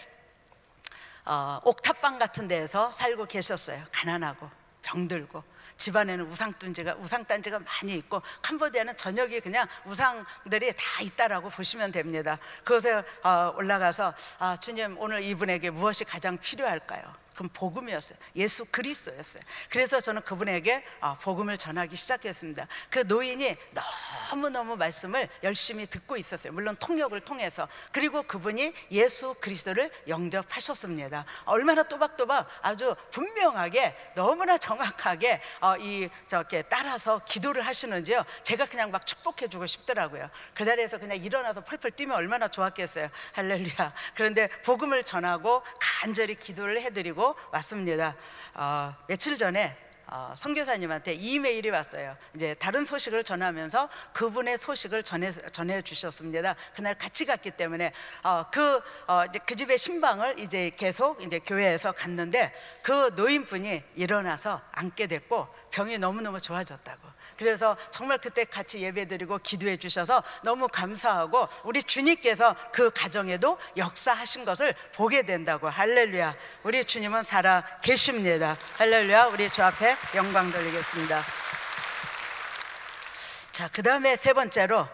옥탑방 같은 데에서 살고 계셨어요. 가난하고 병들고 집안에는 우상단지가 많이 있고 캄보디아는 전역이 그냥 우상들이 다 있다라고 보시면 됩니다. 그곳에 올라가서 주님, 오늘 이분에게 무엇이 가장 필요할까요? 그럼 복음이었어요. 예수 그리스도였어요. 그래서 저는 그분에게 복음을 전하기 시작했습니다. 그 노인이 너무너무 말씀을 열심히 듣고 있었어요. 물론 통역을 통해서. 그리고 그분이 예수 그리스도를 영접하셨습니다. 얼마나 또박또박 아주 분명하게 너무나 정확하게 저렇게 따라서 기도를 하시는지요. 제가 그냥 막 축복해 주고 싶더라고요. 그 자리에서 그냥 일어나서 펄펄 뛰면 얼마나 좋았겠어요. 할렐루야. 그런데 복음을 전하고 간절히 기도를 해드리고 왔습니다. 며칠 전에 선교사님한테 이메일이 왔어요. 이제 다른 소식을 전하면서 그분의 소식을 전해 주셨습니다. 그날 같이 갔기 때문에 그 집의 신방을 이제 계속 이제 교회에서 갔는데 그 노인분이 일어나서 앉게 됐고 병이 너무너무 좋아졌다고. 그래서 정말 그때 같이 예배드리고 기도해 주셔서 너무 감사하고 우리 주님께서 그 가정에도 역사하신 것을 보게 된다고. 할렐루야. 우리 주님은 살아 계십니다. 할렐루야. 우리 주 앞에 영광 돌리겠습니다. 자, 그 다음에 세 번째로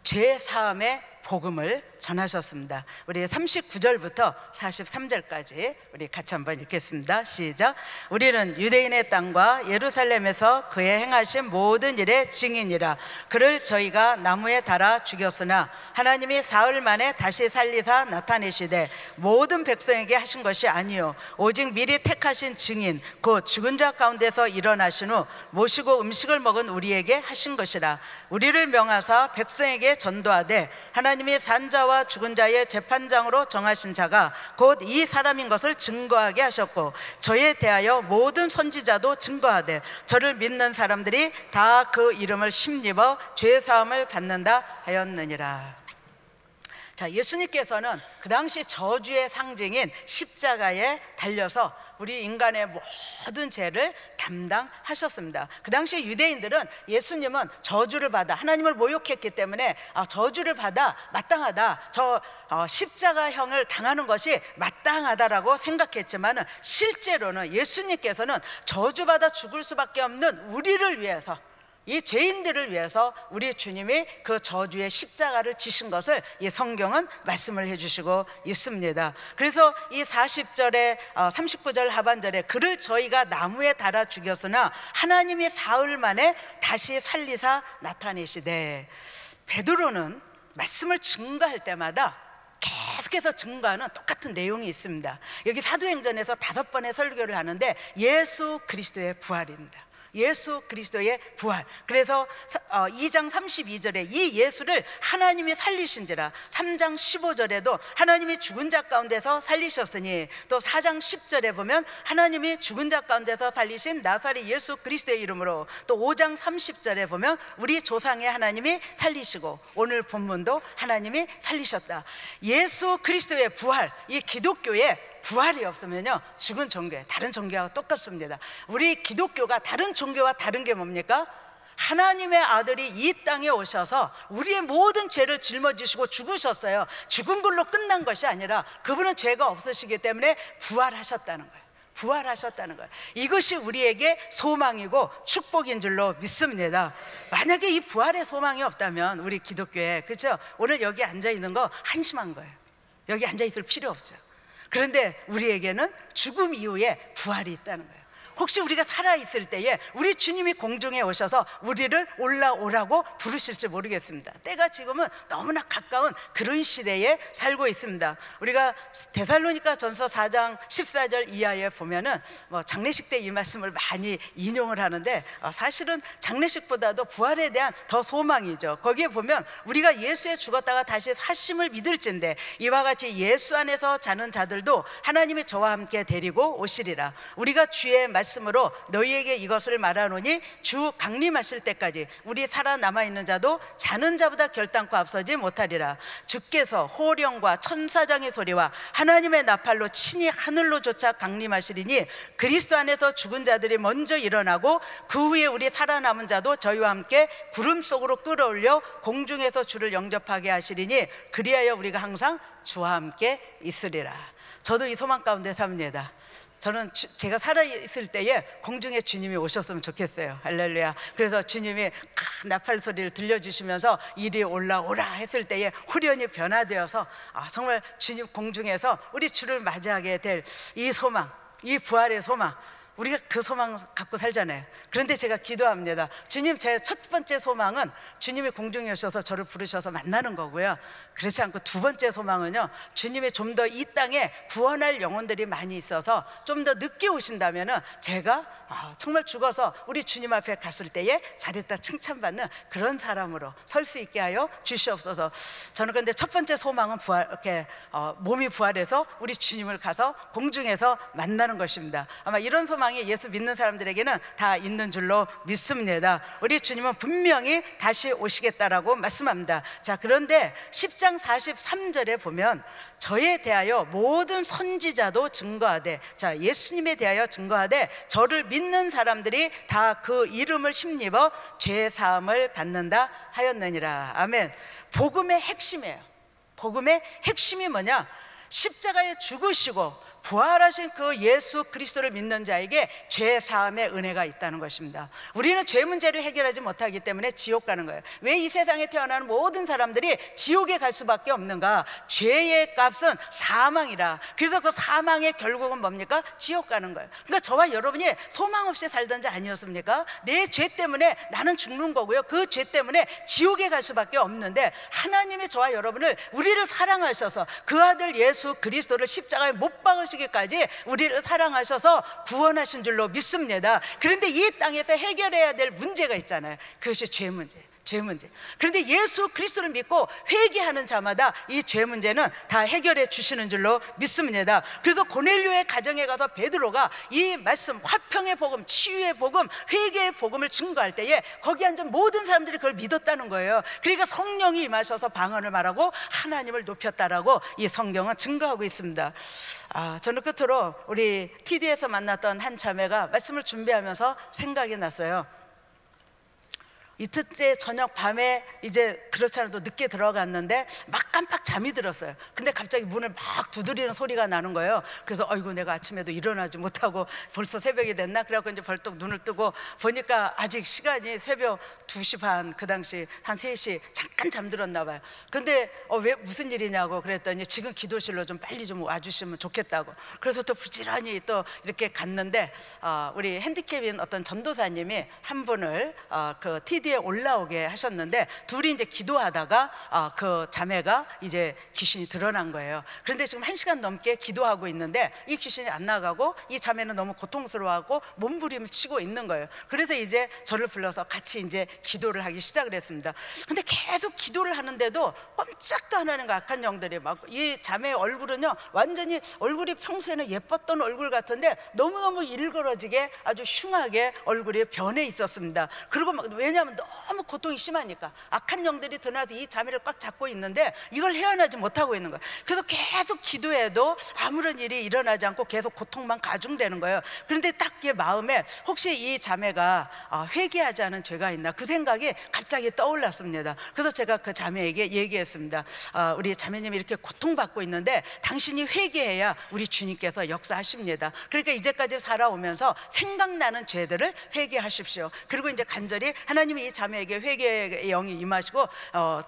죄 사함의 복음을 전하셨습니다. 우리 39절부터 43절까지 우리 같이 한번 읽겠습니다. 시작. 우리는 유대인의 땅과 예루살렘에서 그의 행하신 모든 일의 증인이라. 그를 저희가 나무에 달아 죽였으나 하나님이 사흘 만에 다시 살리사 나타내시되 모든 백성에게 하신 것이 아니요 오직 미리 택하신 증인 곧 죽은 자 가운데서 일어나신 후 모시고 음식을 먹은 우리에게 하신 것이라. 우리를 명하사 백성에게 전도하되 하나님이 산 자와 죽은 자의 재판장으로 정하신 자가 곧 이 사람인 것을 증거하게 하셨고 저에 대하여 모든 선지자도 증거하되 저를 믿는 사람들이 다 그 이름을 힘입어 죄 사함을 받는다 하였느니라. 자, 예수님께서는 그 당시 저주의 상징인 십자가에 달려서 우리 인간의 모든 죄를 담당하셨습니다. 그 당시 유대인들은 예수님은 저주를 받아 하나님을 모욕했기 때문에 저주를 받아 마땅하다, 저 십자가형을 당하는 것이 마땅하다라고 생각했지만 실제로는 예수님께서는 저주받아 죽을 수밖에 없는 우리를 위해서, 이 죄인들을 위해서 우리 주님이 그 저주의 십자가를 지신 것을 이 성경은 말씀을 해주시고 있습니다. 그래서 이 40절에 39절 하반절에 그를 저희가 나무에 달아 죽였으나 하나님이 사흘 만에 다시 살리사 나타내시되. 베드로는 말씀을 증거할 때마다 계속해서 증거하는 똑같은 내용이 있습니다. 여기 사도행전에서 5번의 설교를 하는데 예수 그리스도의 부활입니다. 예수 그리스도의 부활. 그래서 2장 32절에 이 예수를 하나님이 살리신지라, 3장 15절에도 하나님이 죽은 자 가운데서 살리셨으니, 또 4장 10절에 보면 하나님이 죽은 자 가운데서 살리신 나사렛 예수 그리스도의 이름으로, 또 5장 30절에 보면 우리 조상의 하나님이 살리시고, 오늘 본문도 하나님이 살리셨다. 예수 그리스도의 부활, 이 기독교의 부활이 없으면요 죽은 종교, 다른 종교와 똑같습니다. 우리 기독교가 다른 종교와 다른 게 뭡니까? 하나님의 아들이 이 땅에 오셔서 우리의 모든 죄를 짊어지시고 죽으셨어요. 죽은 걸로 끝난 것이 아니라 그분은 죄가 없으시기 때문에 부활하셨다는 거예요. 부활하셨다는 거예요. 이것이 우리에게 소망이고 축복인 줄로 믿습니다. 만약에 이 부활의 소망이 없다면 우리 기독교에, 그렇죠? 오늘 여기 앉아 있는 거 한심한 거예요. 여기 앉아 있을 필요 없죠. 그런데 우리에게는 죽음 이후에 부활이 있다는 거예요. 혹시 우리가 살아있을 때에 우리 주님이 공중에 오셔서 우리를 올라오라고 부르실지 모르겠습니다. 때가 지금은 너무나 가까운 그런 시대에 살고 있습니다. 우리가 데살로니가 전서 4장 14절 이하에 보면은 장례식 때 이 말씀을 많이 인용을 하는데, 사실은 장례식보다도 부활에 대한 더 소망이죠. 거기에 보면 우리가 예수에 죽었다가 다시 사심을 믿을진데 이와 같이 예수 안에서 자는 자들도 하나님이 저와 함께 데리고 오시리라. 우리가 주의 말씀으로 너희에게 이것을 말하노니 주 강림하실 때까지 우리 살아남아 있는 자도 자는 자보다 결단코 앞서지 못하리라. 주께서 호령과 천사장의 소리와 하나님의 나팔로 친히 하늘로 쫓아 강림하시리니 그리스도 안에서 죽은 자들이 먼저 일어나고 그 후에 우리 살아남은 자도 저희와 함께 구름 속으로 끌어올려 공중에서 주를 영접하게 하시리니 그리하여 우리가 항상 주와 함께 있으리라. 저도 이 소망 가운데 삽니다. 저는 제가 살아있을 때에 공중에 주님이 오셨으면 좋겠어요. 할렐루야. 그래서 주님이 큰 나팔 소리를 들려주시면서 이리 올라오라 했을 때에 후련히 변화되어서 정말 주님 공중에서 우리 주를 맞이하게 될 이 소망, 이 부활의 소망, 우리가 그 소망 갖고 살잖아요. 그런데 제가 기도합니다. 주님, 제 첫 번째 소망은 주님이 공중에 오셔서 저를 부르셔서 만나는 거고요. 그렇지 않고 두 번째 소망은요, 주님이 좀 더 이 땅에 구원할 영혼들이 많이 있어서 좀 더 늦게 오신다면은 제가 정말 죽어서 우리 주님 앞에 갔을 때에 잘했다 칭찬받는 그런 사람으로 설 수 있게 하여 주시옵소서. 저는 근데 첫 번째 소망은 몸이 부활해서 우리 주님을 가서 공중에서 만나는 것입니다. 아마 이런 소망이 예수 믿는 사람들에게는 다 있는 줄로 믿습니다. 우리 주님은 분명히 다시 오시겠다라고 말씀합니다. 자, 그런데 10장 43절에 보면 저에 대하여 모든 선지자도 증거하되, 자, 예수님에 대하여 증거하되 저를 믿는 사람들이 다 그 이름을 힘입어 죄 사함을 받는다 하였느니라. 아멘. 복음의 핵심이에요. 복음의 핵심이 뭐냐? 십자가에 죽으시고 부활하신 그 예수 그리스도를 믿는 자에게 죄 사함의 은혜가 있다는 것입니다. 우리는 죄 문제를 해결하지 못하기 때문에 지옥 가는 거예요. 왜 이 세상에 태어나는 모든 사람들이 지옥에 갈 수밖에 없는가? 죄의 값은 사망이라. 그래서 그 사망의 결국은 뭡니까? 지옥 가는 거예요. 그러니까 저와 여러분이 소망 없이 살던 자 아니었습니까? 내 죄 때문에 나는 죽는 거고요, 그 죄 때문에 지옥에 갈 수밖에 없는데, 하나님이 저와 여러분을, 우리를 사랑하셔서 그 아들 예수 그리스도를 십자가에 못 박으시 기까지 우리를 사랑하셔서 구원하신 줄로 믿습니다. 그런데 이 땅에서 해결해야 될 문제가 있잖아요. 그것이 죄 문제. 죄 문제. 그런데 예수 그리스도를 믿고 회개하는 자마다 이 죄 문제는 다 해결해 주시는 줄로 믿습니다. 그래서 고넬료의 가정에 가서 베드로가 이 말씀, 화평의 복음, 치유의 복음, 회개의 복음을 증거할 때에 거기 앉은 모든 사람들이 그걸 믿었다는 거예요. 그러니까 성령이 임하셔서 방언을 말하고 하나님을 높였다라고 이 성경은 증거하고 있습니다. 저는 끝으로 우리 TD에서 만났던 한 자매가 말씀을 준비하면서 생각이 났어요. 이튿때 저녁 밤에 이제 그렇지 않아도 늦게 들어갔는데 막 깜빡 잠이 들었어요. 근데 갑자기 문을 막 두드리는 소리가 나는 거예요. 그래서 아이고, 내가 아침에도 일어나지 못하고 벌써 새벽이 됐나? 그래갖고 이제 벌떡 눈을 뜨고 보니까 아직 시간이 새벽 2시 반, 그 당시 한 3시 잠깐 잠들었나 봐요. 근데 왜 무슨 일이냐고 그랬더니 지금 기도실로 좀 빨리 좀 와주시면 좋겠다고. 그래서 또 부지런히 또 이렇게 갔는데 우리 핸디캡인 어떤 전도사님이 한 분을 그 TD에 올라오게 하셨는데, 둘이 이제 기도하다가 그 자매가 이제 귀신이 드러난 거예요. 그런데 지금 1시간 넘게 기도하고 있는데 이 귀신이 안 나가고 이 자매는 너무 고통스러워하고 몸부림을 치고 있는 거예요. 그래서 이제 저를 불러서 같이 이제 기도를 하기 시작을 했습니다. 근데 계속 기도를 하는데도 꼼짝도 안 하는 거, 악한 영들이 막. 이 자매의 얼굴은요, 완전히 얼굴이 평소에는 예뻤던 얼굴 같은데 너무너무 일그러지게 아주 흉하게 얼굴이 변해 있었습니다. 그리고 막, 왜냐하면 너무 고통이 심하니까 악한 영들이 드러나서 이 자매를 꽉 잡고 있는데 이걸 헤어나지 못하고 있는 거예요. 그래서 계속 기도해도 아무런 일이 일어나지 않고 계속 고통만 가중되는 거예요. 그런데 딱 제 마음에 혹시 이 자매가 회개하지 않은 죄가 있나, 그 생각이 갑자기 떠올랐습니다. 그래서 제가 그 자매에게 얘기했습니다. 우리 자매님이 이렇게 고통받고 있는데 당신이 회개해야 우리 주님께서 역사하십니다. 그러니까 이제까지 살아오면서 생각나는 죄들을 회개하십시오. 그리고 이제 간절히 하나님이 이 자매에게 회개의 영이 임하시고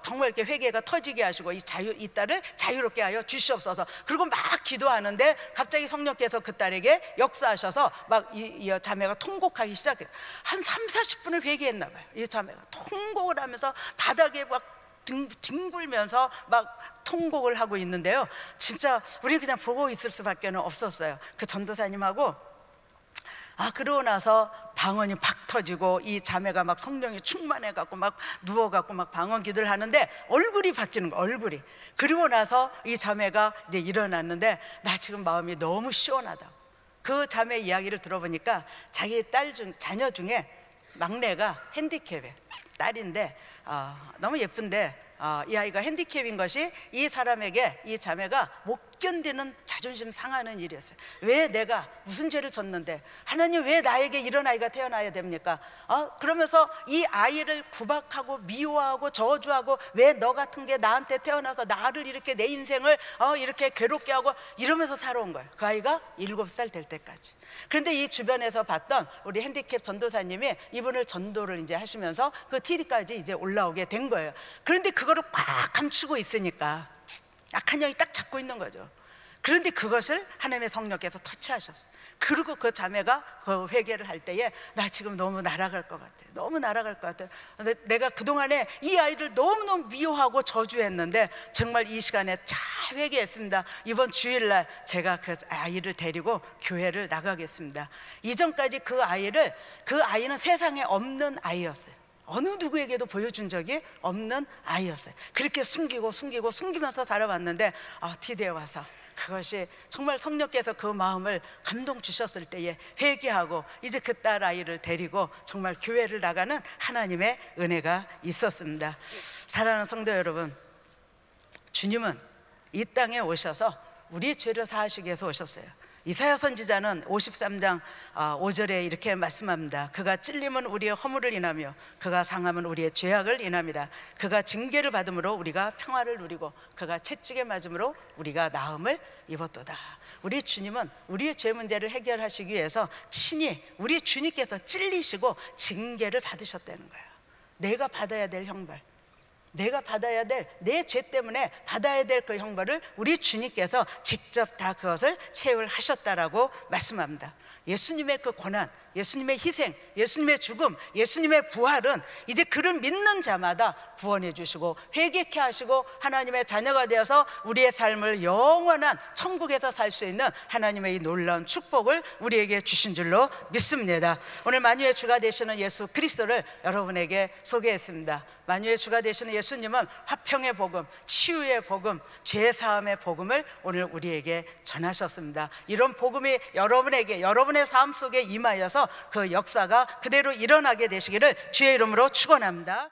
정말 이렇게 회개가 터지게 하시고 이 딸을 자유롭게 하여 주시옵소서. 그리고 막 기도하는데 갑자기 성령께서 그 딸에게 역사하셔서 막 이 자매가 통곡하기 시작해요. 한 30-40분을 회개했나 봐요. 이 자매가 통곡을 하면서 바닥에 막 뒹굴면서 막 통곡을 하고 있는데요, 진짜 우리 그냥 보고 있을 수밖에 없었어요. 그 전도사님하고 그러고 나서 방언이 팍 터지고 이 자매가 막 성령이 충만해갖고 막 누워갖고 막 방언 기도를 하는데 얼굴이 바뀌는 거예요, 얼굴이. 그리고 나서 이 자매가 이제 일어났는데 나 지금 마음이 너무 시원하다. 그 자매 이야기를 들어보니까 자기 자녀 중에 막내가 핸디캡의 딸인데 너무 예쁜데 이 아이가 핸디캡인 것이 이 사람에게, 이 자매가 못 견디는 자존심 상하는 일이었어요. 왜 내가 무슨 죄를 졌는데 하나님 왜 나에게 이런 아이가 태어나야 됩니까? 그러면서 이 아이를 구박하고 미워하고 저주하고 왜 너 같은 게 나한테 태어나서 나를 이렇게, 내 인생을 이렇게 괴롭게 하고 이러면서 살아온 거예요. 그 아이가 7살 될 때까지. 그런데 이 주변에서 봤던 우리 핸디캡 전도사님이 이분을 전도를 이제 하시면서 그 TD까지 이제 올라오게 된 거예요. 그런데 그거를 꽉 감추고 있으니까 악한 영이 딱 잡고 있는 거죠. 그런데 그것을 하나님의 성령께서 터치하셨어요. 그리고 그 자매가 그 회개를 할 때에 나 지금 너무 날아갈 것 같아, 너무 날아갈 것 같아. 내가 그동안에 이 아이를 너무너무 미워하고 저주했는데 정말 이 시간에 잘 회개했습니다. 이번 주일날 제가 그 아이를 데리고 교회를 나가겠습니다. 이전까지 그 아이는 세상에 없는 아이였어요. 어느 누구에게도 보여준 적이 없는 아이였어요. 그렇게 숨기면서 살아왔는데 디데에 와서 그것이 정말 성령께서 그 마음을 감동 주셨을 때에 회개하고 이제 그 딸 아이를 데리고 정말 교회를 나가는 하나님의 은혜가 있었습니다. 사랑하는 성도 여러분, 주님은 이 땅에 오셔서 우리의 죄를 사하시기 위해서 오셨어요. 이사야 선지자는 53장 5절에 이렇게 말씀합니다. 그가 찔림은 우리의 허물을 인하며 그가 상함은 우리의 죄악을 인함이라. 그가 징계를 받음으로 우리가 평화를 누리고 그가 채찍에 맞음으로 우리가 나음을 입었도다. 우리 주님은 우리의 죄 문제를 해결하시기 위해서 친히 우리 주님께서 찔리시고 징계를 받으셨다는 거예요. 내가 받아야 될 형벌, 내가 받아야 될 내 죄 때문에 받아야 될 그 형벌을 우리 주님께서 직접 다 그것을 체울하셨다라고 말씀합니다. 예수님의 그 고난, 예수님의 희생, 예수님의 죽음, 예수님의 부활은 이제 그를 믿는 자마다 구원해 주시고 회개케 하시고 하나님의 자녀가 되어서 우리의 삶을 영원한 천국에서 살 수 있는 하나님의 이 놀라운 축복을 우리에게 주신 줄로 믿습니다. 오늘 만유의 주가 되시는 예수 그리스도를 여러분에게 소개했습니다. 만유의 주가 되시는 예수님은 화평의 복음, 치유의 복음, 죄사함의 복음을 오늘 우리에게 전하셨습니다. 이런 복음이 여러분에게, 여러분의 삶 속에 임하여서 그 역사가 그대로 일어나게 되시기를 주의 이름으로 축원합니다.